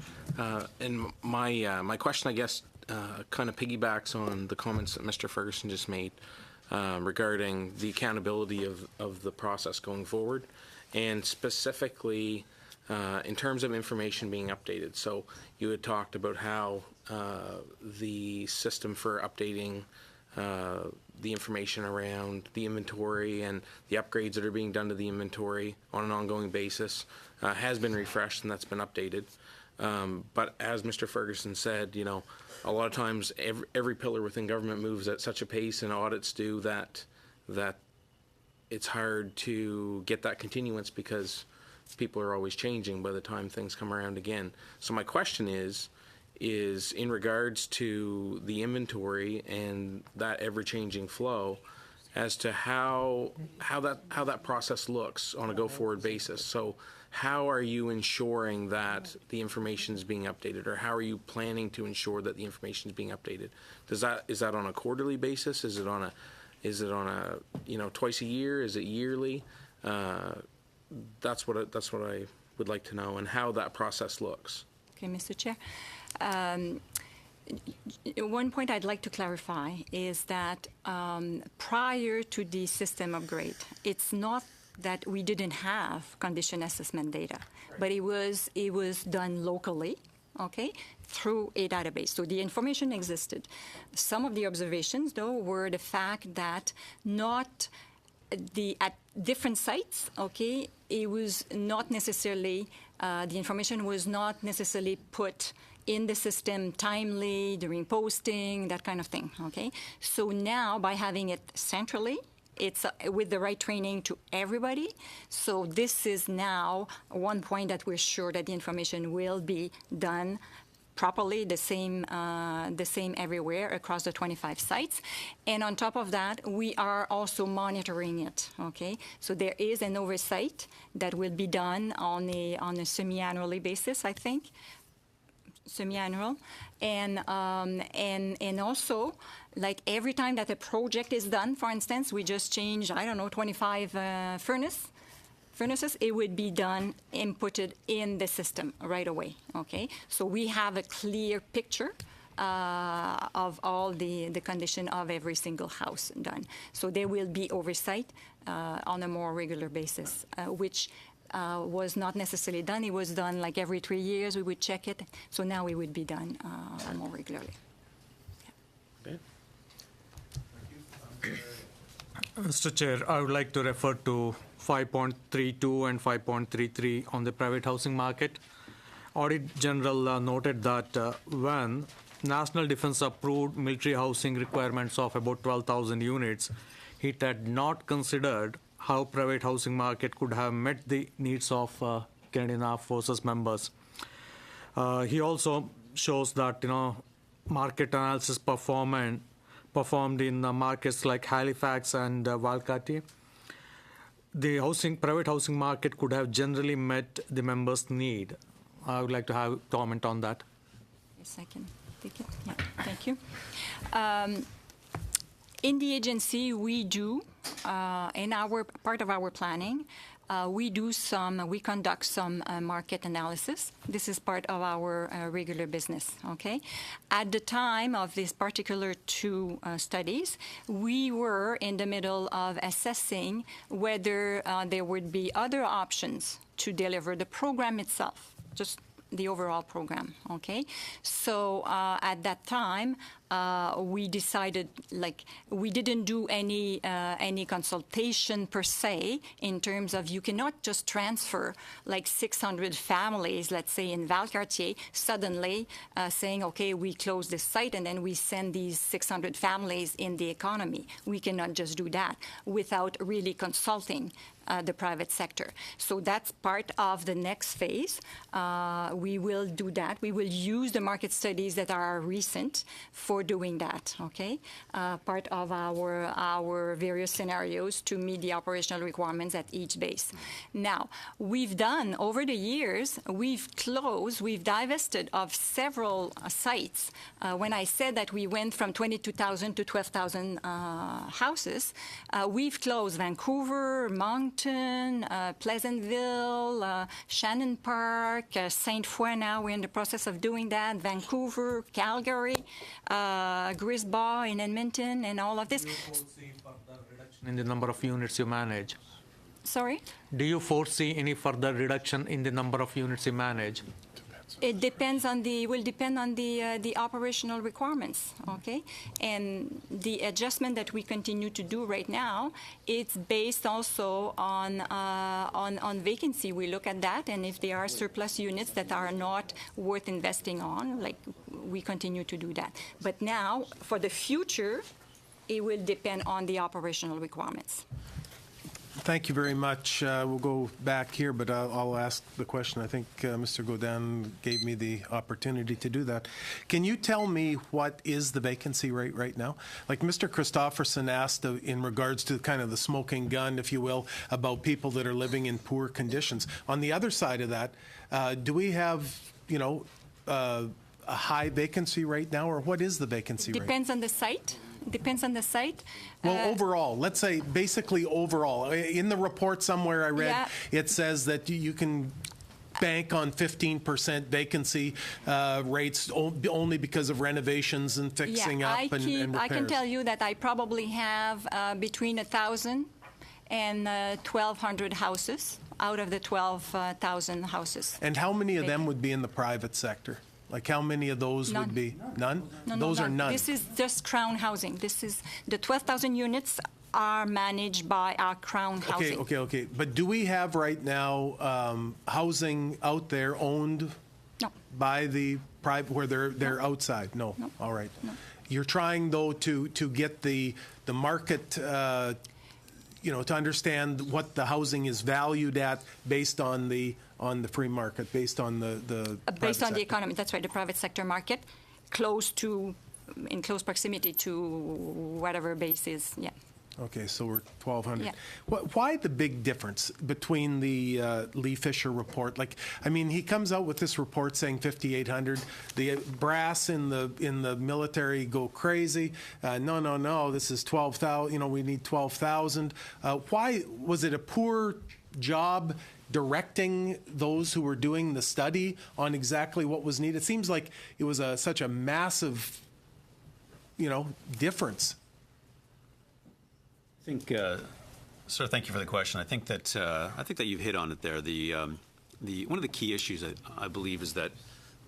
And my question, I guess, kind of piggybacks on the comments that Mr. Ferguson just made regarding the accountability of the process going forward, and specifically in terms of information being updated. So you had talked about how the system for updating the information around the inventory and the upgrades that are being done to the inventory on an ongoing basis has been refreshed, and that's been updated. But as Mr. Ferguson said, a lot of times every pillar within government moves at such a pace, and audits do, that it's hard to get that continuance because people are always changing by the time things come around again. So my question is in regards to the inventory and that ever-changing flow, as to how that process looks on a go-forward basis. So how are you ensuring that the information is being updated, or how are you planning to ensure that the information is being updated? Is that on a quarterly basis? Is it on a twice a year? Is it yearly? That's what I would like to know, and how that process looks. Okay, Mr. Chair. One point I'd like to clarify is that prior to the system upgrade, it's not that we didn't have condition assessment data, but it was done locally, okay, through a database. So the information existed. Some of the observations, though, were the fact that at different sites, okay, it was not necessarily, the information was not necessarily put in the system timely, during posting, that kind of thing, okay? So now, by having it centrally, it's with the right training to everybody. So this is now one point that we're sure that the information will be done properly, the same everywhere across the 25 sites. And on top of that, we are also monitoring it, okay? So there is an oversight that will be done on a semi-annually basis, I think, semi-annual. And also, like every time that a project is done, for instance, we just changed, 25 furnaces, it would be done, inputted in the system right away, okay? So we have a clear picture of all the condition of every single house done. So there will be oversight on a more regular basis, which was not necessarily done. It was done like every 3 years, we would check it. So now it would be done more regularly. Okay. Mr. Chair, I would like to refer to 5.32 and 5.33 on the private housing market. Audit General noted that when National Defense approved military housing requirements of about 12,000 units, it had not considered how private housing market could have met the needs of Canadian Armed Forces members. He also shows that market analysis performed in markets like Halifax and Valcartier. the private housing market could have generally met the members' need. I would like to have comment on that. Yes, I can take it. Yeah, thank you. In the agency, we do, in our part of our planning, we conduct some market analysis. This is part of our regular business, okay? At the time of these particular two studies, we were in the middle of assessing whether there would be other options to deliver the program itself, just the overall program, okay? So at that time, we decided, we didn't do any consultation per se in terms of you cannot just transfer 600 families, let's say in Valcartier, suddenly saying, okay, we close this site and then we send these 600 families in the economy. We cannot just do that without really consulting the private sector. So that's part of the next phase. We will do that. We will use the market studies that are recent for doing that, okay? Part of our various scenarios to meet the operational requirements at each base. Now, we've done, over the years, we've divested of several sites. When I said that we went from 22,000 to 12,000 houses, we've closed Vancouver, Moncton, Pleasantville, Shannon Park, Sainte Foy. Now we're in the process of doing that. Vancouver, Calgary, Grisbaugh in Edmonton, and all of this. Do you foresee further reduction in the number of units you manage? Sorry? Do you foresee any further reduction in the number of units you manage? It will depend on the operational requirements, okay? And the adjustment that we continue to do right now, it's based also on vacancy. We look at that, and if there are surplus units that are not worth investing on, we continue to do that. But now, for the future, it will depend on the operational requirements. Thank you very much. We'll go back here, but I'll ask the question. I think Mr. Godin gave me the opportunity to do that. Can you tell me what is the vacancy rate right now? Like Mr. Christofferson asked in regards to kind of the smoking gun, if you will, about people that are living in poor conditions. On the other side of that, do we have, a high vacancy rate now, or what is the vacancy rate? Depends on the site. Depends on the site. Well, overall, let's say basically overall. In the report somewhere I read, it says that you can bank on 15% vacancy rates only because of renovations and fixing up and repairs. I can tell you that I probably have between 1,000 and 1,200 houses out of the 12,000 houses. And how many of them would be in the private sector? Like how many of those would be? None? Those are none. This is just Crown Housing. This is the 12,000 units are managed by our Crown Housing. Okay. But do we have right now housing out there owned by the private, where they're outside? No. All right. No. You're trying though to get the market, to understand what the housing is valued at based on the free market, based on the based on the economy. That's right, the private sector market, in close proximity to whatever base is. Yeah. Okay, so we're 1,200. Yeah. Why the big difference between the Lee Fisher report? He comes out with this report saying 5,800. The brass in the military go crazy. No, this is 12,000. We need 12,000. Why was it a poor job directing those who were doing the study on exactly what was needed? It seems like it was such a massive, difference. I think, sir, thank you for the question. I think that you've hit on it there. One of the key issues I believe is that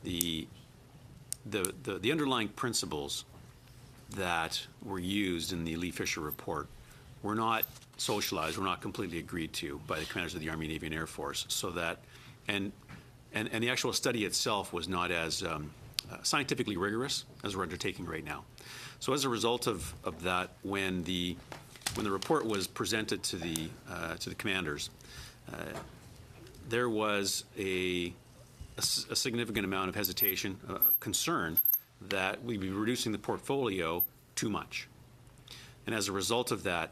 the underlying principles that were used in the Lee Fisher report were not socialized, were not completely agreed to by the commanders of the Army, Navy, and Air Force. So that, and the actual study itself was not as scientifically rigorous as we're undertaking right now. So as a result of that, when the report was presented to the commanders, there was a significant amount of hesitation, concern that we'd be reducing the portfolio too much. And as a result of that,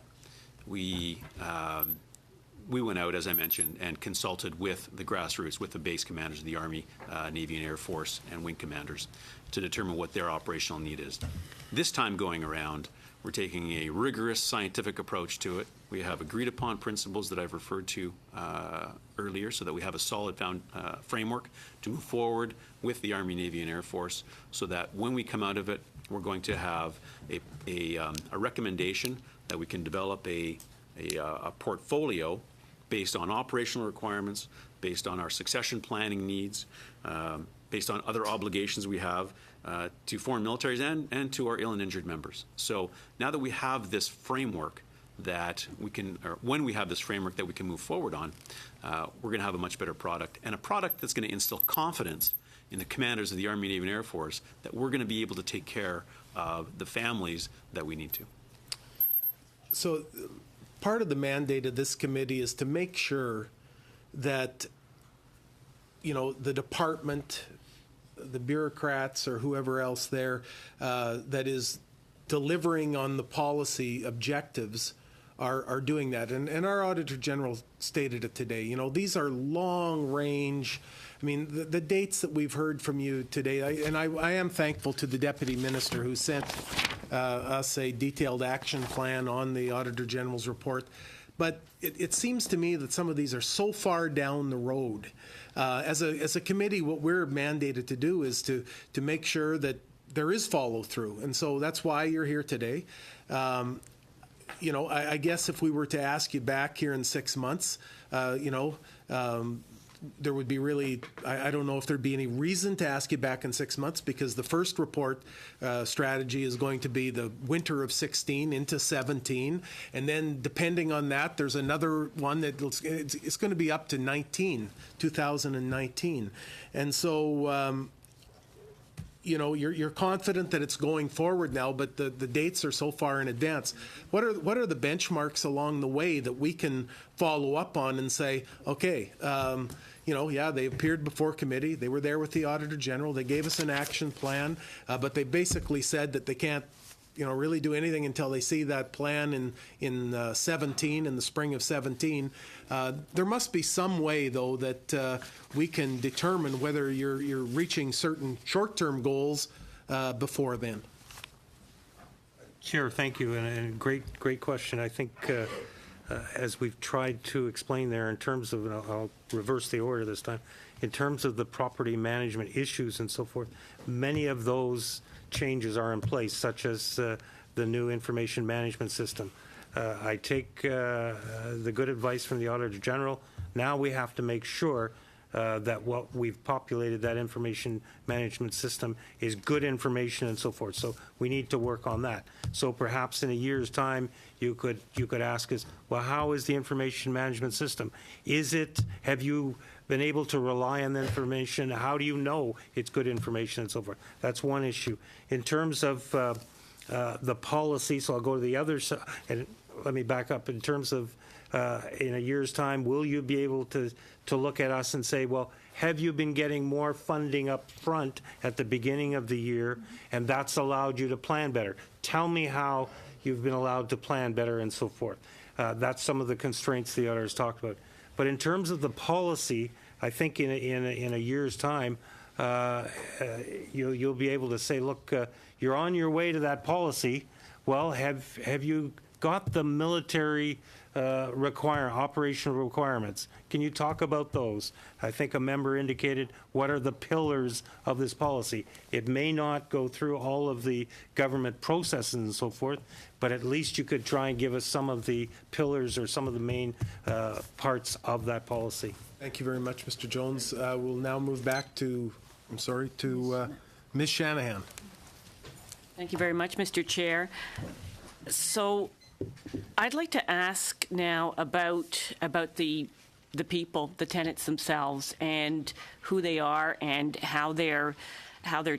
we we went out, as I mentioned, and consulted with the grassroots, with the base commanders of the Army, Navy, and Air Force, and wing commanders to determine what their operational need is. This time going around, we're taking a rigorous scientific approach to it. We have agreed upon principles that I've referred to earlier so that we have a solid framework to move forward with the Army, Navy, and Air Force so that when we come out of it, we're going to have a recommendation that we can develop a portfolio based on operational requirements, based on our succession planning needs, based on other obligations we have to foreign militaries and to our ill and injured members. So now that we have this framework that we can, or when we have this framework that we can move forward on, we're going to have a much better product, and a product that's going to instill confidence in the commanders of the Army, Navy, and Air Force that we're going to be able to take care of the families that we need to. So part of the mandate of this committee is to make sure that, the department, the bureaucrats or whoever else there that is delivering on the policy objectives are doing that. And our Auditor General stated it today. These are long range. I mean, the dates that we've heard from you today, I am thankful to the Deputy Minister who sent us a detailed action plan on the Auditor General's report. But it seems to me that some of these are so far down the road. As a committee, what we're mandated to do is to make sure that there is follow through. And so that's why you're here today. I guess if we were to ask you back here in 6 months, there would be really, I don't know if there'd be any reason to ask you back in 6 months, because the first report strategy is going to be the winter of 16 into 17. And then depending on that, there's another one that it's going to be up to 2019. And so, you're confident that it's going forward now, but the dates are so far in advance. What are the benchmarks along the way that we can follow up on and say, okay, they appeared before committee, they were there with the Auditor General, they gave us an action plan, but they basically said that they can't really do anything until they see that plan in 17, in the spring of 17. There must be some way, though, that we can determine whether you're reaching certain short-term goals before then. Chair, thank you, and great question. I think as we've tried to explain there in terms of, and I'll reverse the order this time, in terms of the property management issues and so forth, many of those changes are in place, such as the new information management system. I take the good advice from the Auditor General. Now we have to make sure that what we've populated that information management system is good information and so forth. So we need to work on that. So perhaps in a year's time, you could ask us, well, how is the information management system? Have you been able to rely on the information? How do you know it's good information and so forth? That's one issue. In terms of the policy, so I'll go to the other side, and let me back up. In terms of in a year's time, will you be able to look at us and say, well, have you been getting more funding up front at the beginning of the year, and that's allowed you to plan better? Tell me how you've been allowed to plan better and so forth. That's some of the constraints the auditor's talked about. But in terms of the policy, I think in a year's time, you'll be able to say, look, you're on your way to that policy. Well, have you got the military operational requirements? Can you talk about those? I think a member indicated what are the pillars of this policy. It may not go through all of the government processes and so forth, but at least you could try and give us some of the pillars or some of the main parts of that policy. Thank you very much, Mr. Jones. We'll now move back to Ms. Shanahan. Thank you very much, Mr. Chair. So I'd like to ask now about the people, the tenants themselves, and who they are and how they're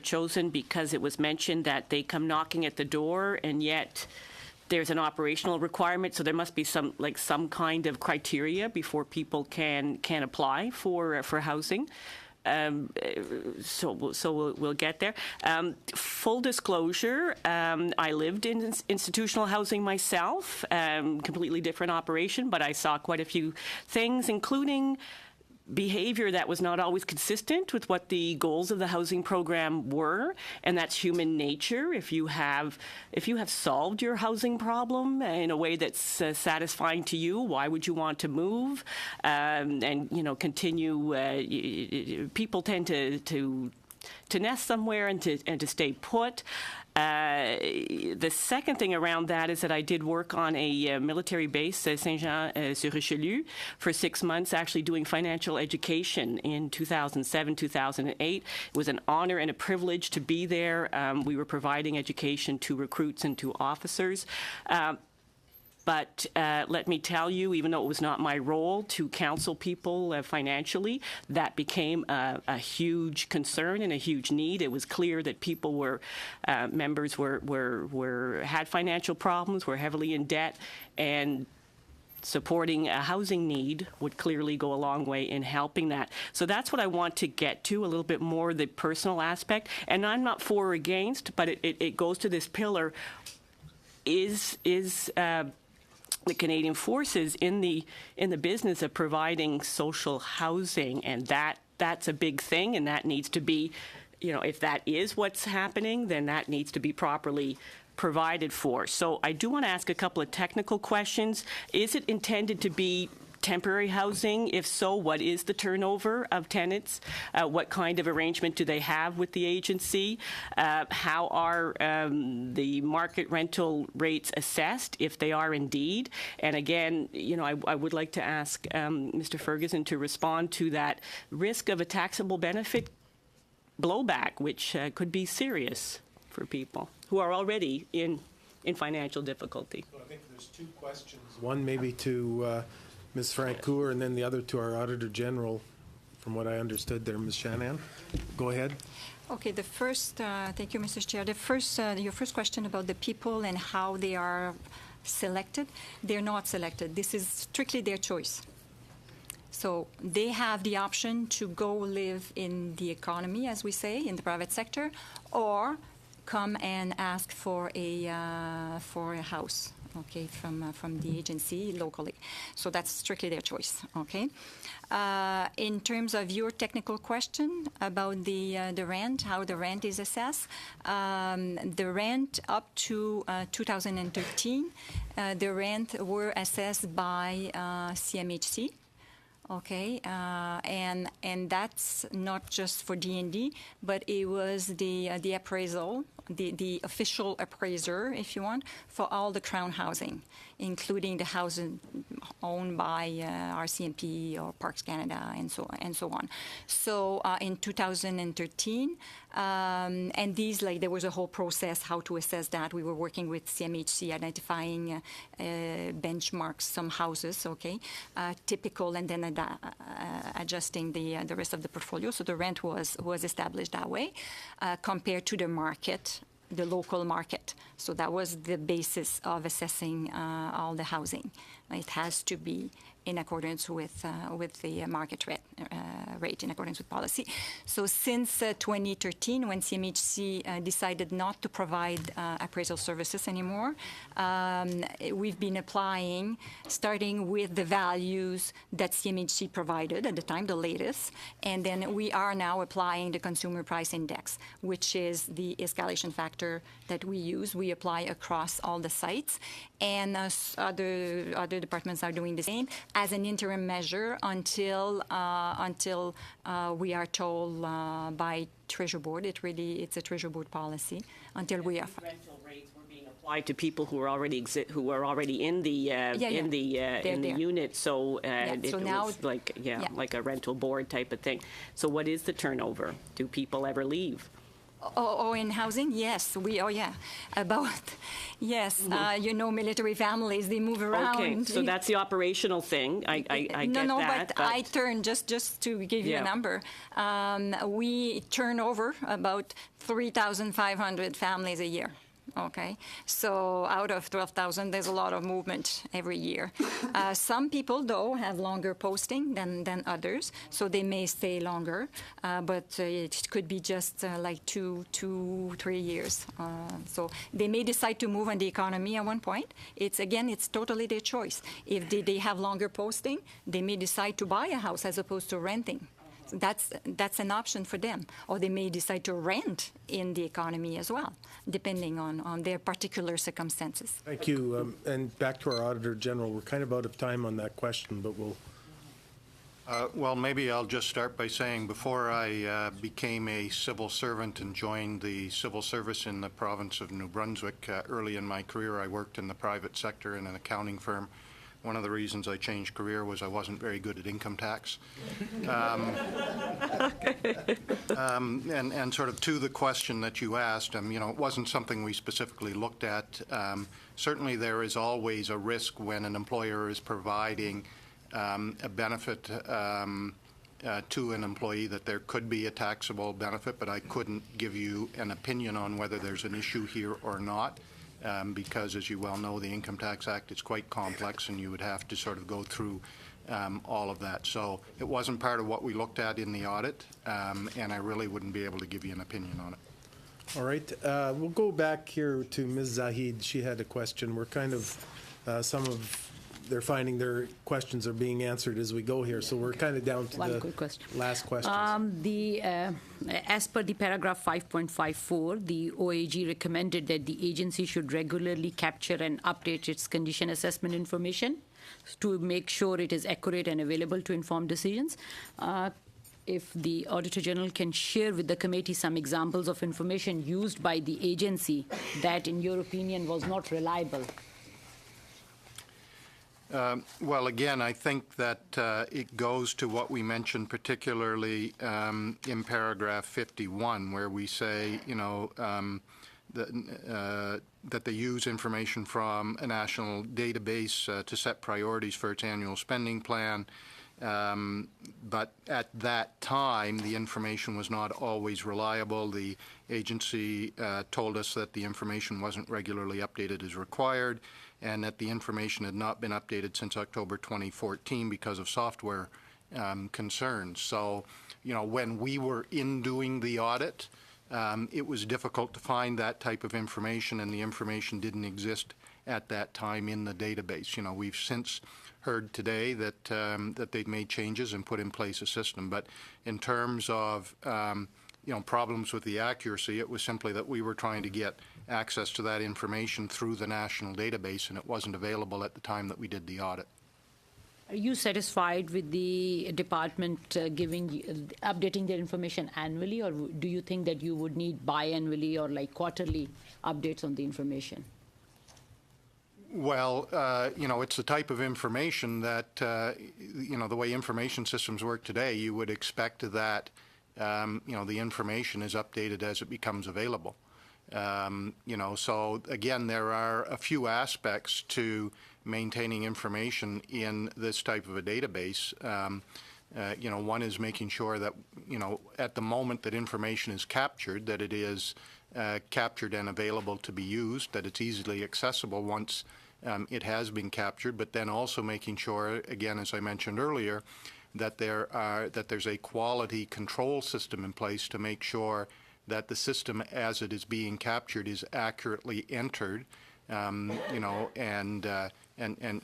chosen, because it was mentioned that they come knocking at the door and yet there's an operational requirement, so there must be some kind of criteria before people can apply for housing. we'll get there. Full disclosure, I lived in institutional housing myself, completely different operation, but I saw quite a few things, including behavior that was not always consistent with what the goals of the housing program were, and that's human nature. If you have solved your housing problem in a way that's satisfying to you, why would you want to move and continue? People tend to nest somewhere and to stay put. The second thing around that is that I did work on a military base, Saint-Jean-sur-Richelieu, for 6 months, actually doing financial education in 2007, 2008. It was an honor and a privilege to be there. We were providing education to recruits and to officers. But let me tell you, even though it was not my role to counsel people financially, that became a huge concern and a huge need. It was clear that people members had financial problems, were heavily in debt, and supporting a housing need would clearly go a long way in helping that. So that's what I want to get to, a little bit more the personal aspect. And I'm not for or against, but it goes to this pillar. Is the Canadian Forces in the business of providing social housing, and that's a big thing, and that needs to be, if that is what's happening, then that needs to be properly provided for. So I do want to ask a couple of technical questions. Is it intended to be temporary housing? If so, what is the turnover of tenants? What kind of arrangement do they have with the agency? How are the market rental rates assessed, if they are indeed? And again, I would like to ask Mr. Ferguson to respond to that risk of a taxable benefit blowback, which could be serious for people who are already in financial difficulty. So I think there's two questions. One maybe to Ms. Francoeur, and then the other to our Auditor General, from what I understood there. Ms. Shanahan, go ahead. Okay, the first, thank you, Mr. Chair. Your first question about the people and how they are selected, they're not selected. This is strictly their choice. So they have the option to go live in the economy, as we say, in the private sector, or come and ask for a house. Okay, from the agency locally. So that's strictly their choice, okay? In terms of your technical question about the rent, how the rent is assessed, the rent up to 2013, the rent were assessed by CMHC. Okay, and that's not just for D&D, but it was the appraisal, the official appraiser, if you want, for all the Crown housing, including the housing owned by RCMP or Parks Canada and so on. So in 2013, and these, there was a whole process how to assess that. We were working with CMHC, identifying benchmarks, some houses, okay, typical, and then adjusting the rest of the portfolio. So the rent was established that way compared to the market, the local market. So that was the basis of assessing all the housing. It has to be in accordance with the market rate, in accordance with policy. So since 2013, when CMHC decided not to provide appraisal services anymore, we've been applying, starting with the values that CMHC provided at the time, the latest, and then we are now applying the Consumer Price Index, which is the escalation factor that we use. We apply across all the sites, and other departments are doing the same as an interim measure until we are told by Treasury Board. It's a Treasury Board policy until we are. Rental rates were being applied to people who were already in the unit. So it now, was like a rental board type of thing. So what is the turnover? Do people ever leave? Oh, in housing? Yes, military families, they move around. Okay, so that's the operational thing. I get that. But I turn, just to give you a number, we turn over about 3,500 families a year. Okay, so out of 12,000, there's a lot of movement every year. Some people, though, have longer posting than others, so they may stay longer, but it could be just like 3 years. So they may decide to move on the economy at one point. It's totally their choice. If they have longer posting, they may decide to buy a house as opposed to renting. That's an option for them. Or they may decide to rent in the economy as well, depending on their particular circumstances. Thank you. And back to our Auditor General, we're kind of out of time on that question, but we'll... Well, maybe I'll just start by saying before I became a civil servant and joined the civil service in the province of New Brunswick, early in my career I worked in the private sector in an accounting firm. One of the reasons I changed career was I wasn't very good at income tax. And sort of to the question that you asked, it wasn't something we specifically looked at. Certainly there is always a risk when an employer is providing a benefit to an employee that there could be a taxable benefit, but I couldn't give you an opinion on whether there's an issue here or not. Because, as you well know, the Income Tax Act is quite complex, and you would have to sort of go through all of that. So it wasn't part of what we looked at in the audit, and I really wouldn't be able to give you an opinion on it. All right. We'll go back here to Ms. Zahid. She had a question. We're kind of, they're finding their questions are being answered as we go here, so we're kind of down to the last question. As per the paragraph 5.54, the OAG recommended that the agency should regularly capture and update its condition assessment information to make sure it is accurate and available to inform decisions. If the Auditor General can share with the committee some examples of information used by the agency that, in your opinion, was not reliable. Well, again, I think that it goes to what we mentioned particularly in paragraph 51, where we say, that they use information from a national database to set priorities for its annual spending plan. But at that time, the information was not always reliable. The agency told us that the information wasn't regularly updated as required, and that the information had not been updated since October 2014 because of software concerns. So, when we were doing the audit, it was difficult to find that type of information, and the information didn't exist at that time in the database. We've since heard today that that they've made changes and put in place a system. But in terms of problems with the accuracy, it was simply that we were trying to get access to that information through the national database, and it wasn't available at the time that we did the audit. Are you satisfied with the department updating their information annually, or do you think that you would need biannually or like quarterly updates on the information? Well, it's the type of information that, the way information systems work today, you would expect that, the information is updated as it becomes available. So again, there are a few aspects to maintaining information in this type of a database. One is making sure that, at the moment that information is captured, that it is captured and available to be used, that it's easily accessible once it has been captured, but then also making sure, again, as I mentioned earlier, that there's a quality control system in place to make sure that the system as it is being captured is accurately entered, and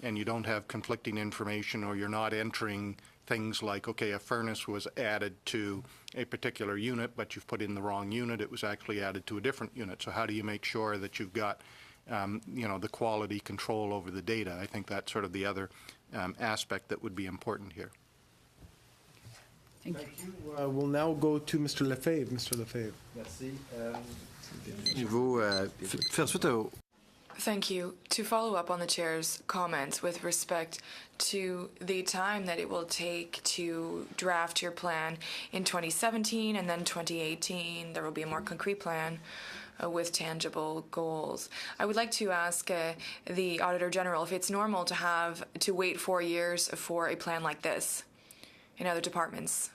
you don't have conflicting information, or you're not entering things like, okay, a furnace was added to a particular unit, but you've put in the wrong unit. It was actually added to a different unit. So how do you make sure that you've got, the quality control over the data? I think that's sort of the other aspect that would be important here. Thank you. We'll now go to Mr. Lefebvre. Mr. Lefebvre. Merci. Thank you. To follow up on the Chair's comments with respect to the time that it will take to draft your plan in 2017 and then 2018, there will be a more concrete plan with tangible goals. I would like to ask the Auditor General if it's normal to wait 4 years for a plan like this in other departments.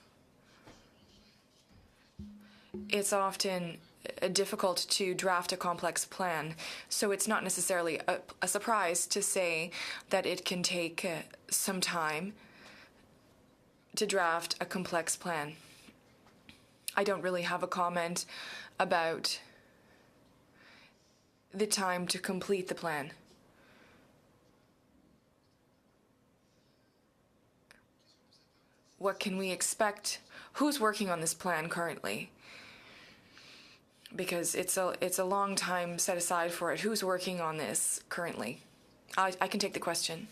It's often difficult to draft a complex plan. So it's not necessarily a surprise to say that it can take some time to draft a complex plan. I don't really have a comment about the time to complete the plan. What can we expect? Who's working on this plan currently? Because it's a long time set aside for it. Who's working on this currently? I can take the question.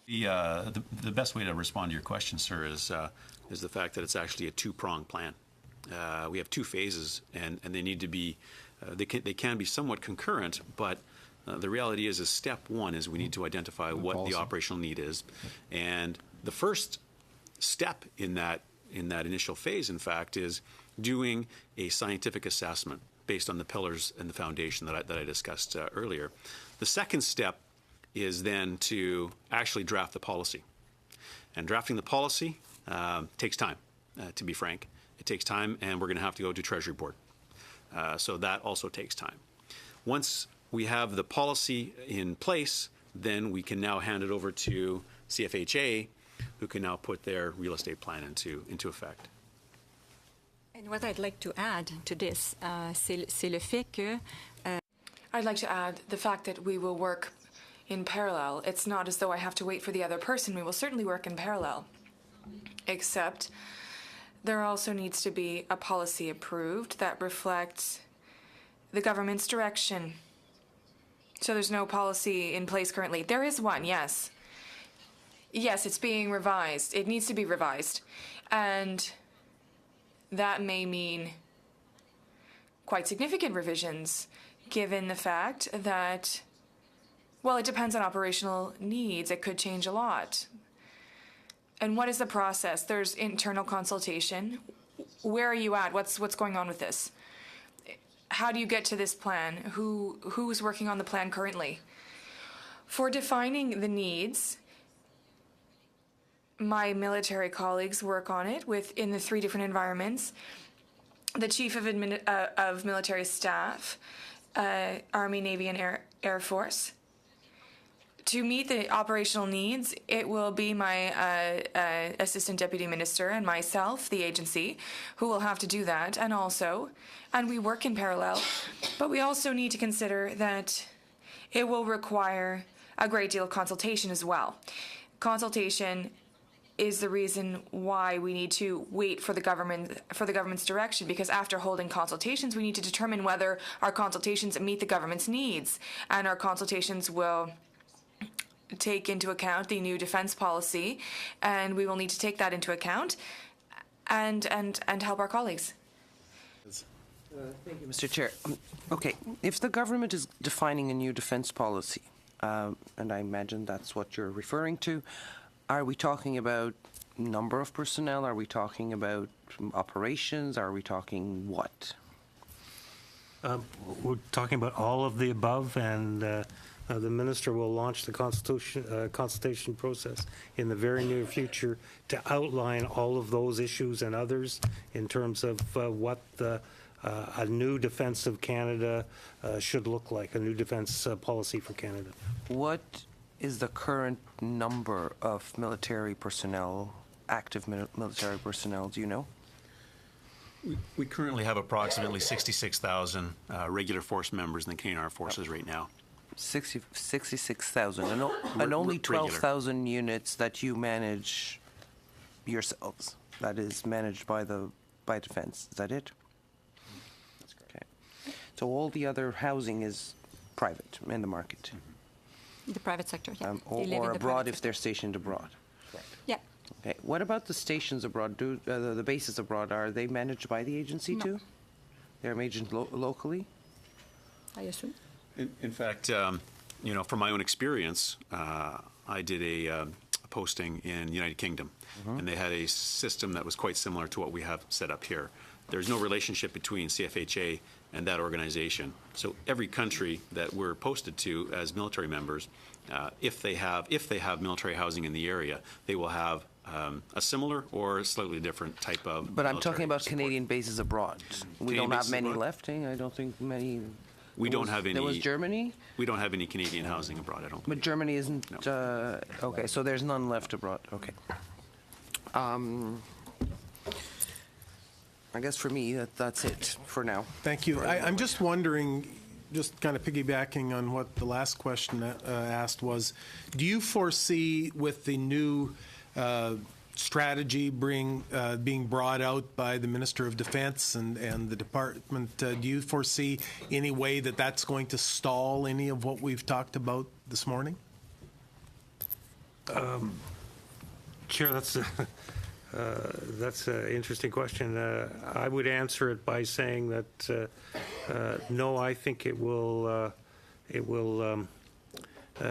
The best way to respond to your question, sir, is the fact that it's actually a two-pronged plan. We have two phases, and they need to be, they can be somewhat concurrent, but the reality is step one is we need to identify what the operational need is, and the first step in that initial phase, in fact, is doing a scientific assessment based on the pillars and the foundation that I discussed earlier. The second step is then to actually draft the policy. And drafting the policy takes time, to be frank. It takes time, and we're going to have to go to Treasury Board. So that also takes time. Once we have the policy in place, then we can now hand it over to CFHA, who can now put their real estate plan into effect. And what I'd like to add to this, c'est le fait que... I'd like to add the fact that we will work in parallel. It's not as though I have to wait for the other person. We will certainly work in parallel. Except there also needs to be a policy approved that reflects the government's direction. So there's no policy in place currently. There is one, yes. Yes, it's being revised. It needs to be revised. And that may mean quite significant revisions, given the fact that, well, it depends on operational needs. It could change a lot. And what is the process? There's internal consultation. Where are you at? What's going on with this? How do you get to this plan? Who's working on the plan currently? For defining the needs, my military colleagues work on it in the 3 different environments. The Chief of Military Staff, Army, Navy, and Air Force. To meet the operational needs, it will be my Assistant Deputy Minister and myself, the agency, who will have to do that. And we work in parallel, but we also need to consider that it will require a great deal of consultation as well. Consultation is the reason why we need to wait for the government's direction, because after holding consultations, we need to determine whether our consultations meet the government's needs, and our consultations will take into account the new defense policy, and we will need to take that into account and help our colleagues. Thank you, Mr. Chair. Okay, if the government is defining a new defense policy, and I imagine that's what you're referring to, are we talking about number of personnel? Are we talking about operations? Are we talking what? We're talking about all of the above, and the minister will launch the consultation process in the very near future to outline all of those issues and others in terms of what a new defense of Canada should look like, a new defense policy for Canada. What is the current number of military personnel, active military personnel? Do you know? We currently have approximately 66,000 regular force members in the Canadian Armed Forces right now. 66,000, and only 12,000 units that you manage yourselves. That is managed by Defense. Is that it? That's correct. Okay. So all the other housing is private in the market. The private sector, yeah. Or abroad if they're stationed abroad. Correct. Yeah. Okay. What about the stations abroad? The bases abroad, are they managed by the agency too? They're managed locally? I assume. In fact, from my own experience, I did a posting in the United Kingdom, and they had a system that was quite similar to what we have set up here. There's no relationship between CFHA and that organization. So every country that we're posted to as military members, if they have military housing in the area, they will have a similar or slightly different type of. But I'm talking military about support. Canadian bases abroad. We Canadian don't have bases many abroad? left. I don't think many. We don't have any. There was Germany, We don't have any Canadian housing abroad, I don't but believe. Germany isn't. Okay, so there's none left abroad. Okay. I guess for me, that's it for now. Thank you. I'm just wondering, just kind of piggybacking on what the last question asked was, do you foresee with the new strategy being brought out by the Minister of Defense and the department, do you foresee any way that that's going to stall any of what we've talked about this morning? Chair, that's an interesting question. I would answer it by saying that no, I think it will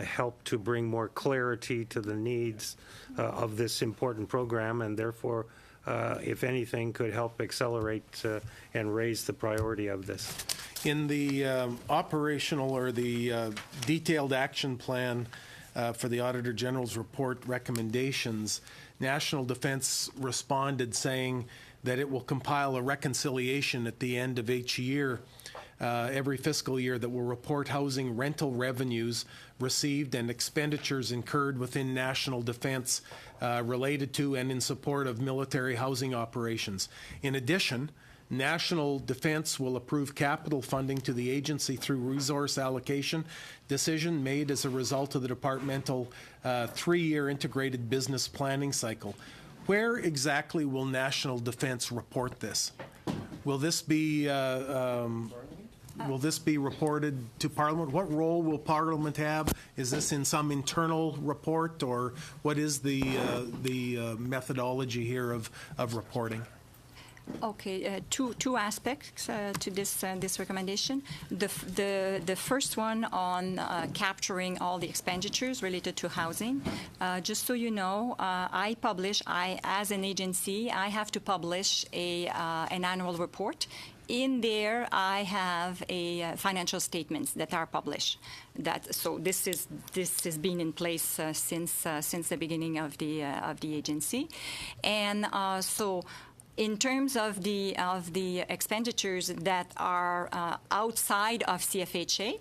help to bring more clarity to the needs of this important program, and therefore, if anything, could help accelerate and raise the priority of this. In the operational or the detailed action plan for the Auditor General's report recommendations, National Defense responded saying that it will compile a reconciliation at the end of each year, every fiscal year, that will report housing rental revenues received and expenditures incurred within National Defense related to and in support of military housing operations. In addition, National Defense will approve capital funding to the agency through resource allocation decision made as a result of the departmental 3-year integrated business planning cycle. Where exactly will National Defense report this? Will this be reported to Parliament? What role will Parliament have? Is this in some internal report, or what is the methodology here of reporting? Okay, two aspects to this recommendation. The first one on capturing all the expenditures related to housing. Just so you know, as an agency, I have to publish an annual report. In there, I have financial statements that are published. So this has been in place since the beginning of the agency, and so. In terms of the expenditures that are outside of CFHA,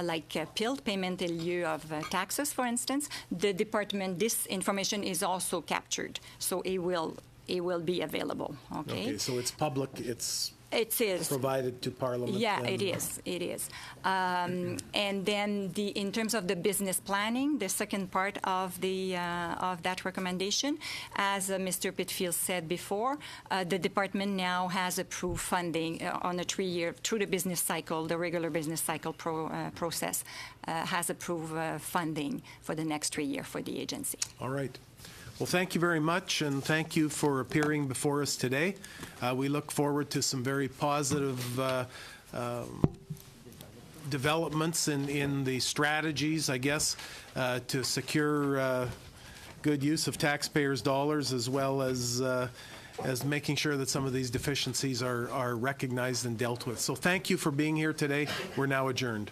like PILT, payment in lieu of taxes, for instance, the department, this information is also captured, so it will be available. Okay, so it's public. It is provided to Parliament. Yeah, it is. It is. And then in terms of the business planning, the second part of that recommendation, as Mr. Pitfield said before, the department now has approved funding on a 3-year through the business cycle, the regular business cycle process, has approved funding for the next 3 years for the agency. All right. Well, thank you very much, and thank you for appearing before us today. We look forward to some very positive developments in the strategies, I guess, to secure good use of taxpayers' dollars, as well as making sure that some of these deficiencies are recognized and dealt with. So thank you for being here today. We're now adjourned.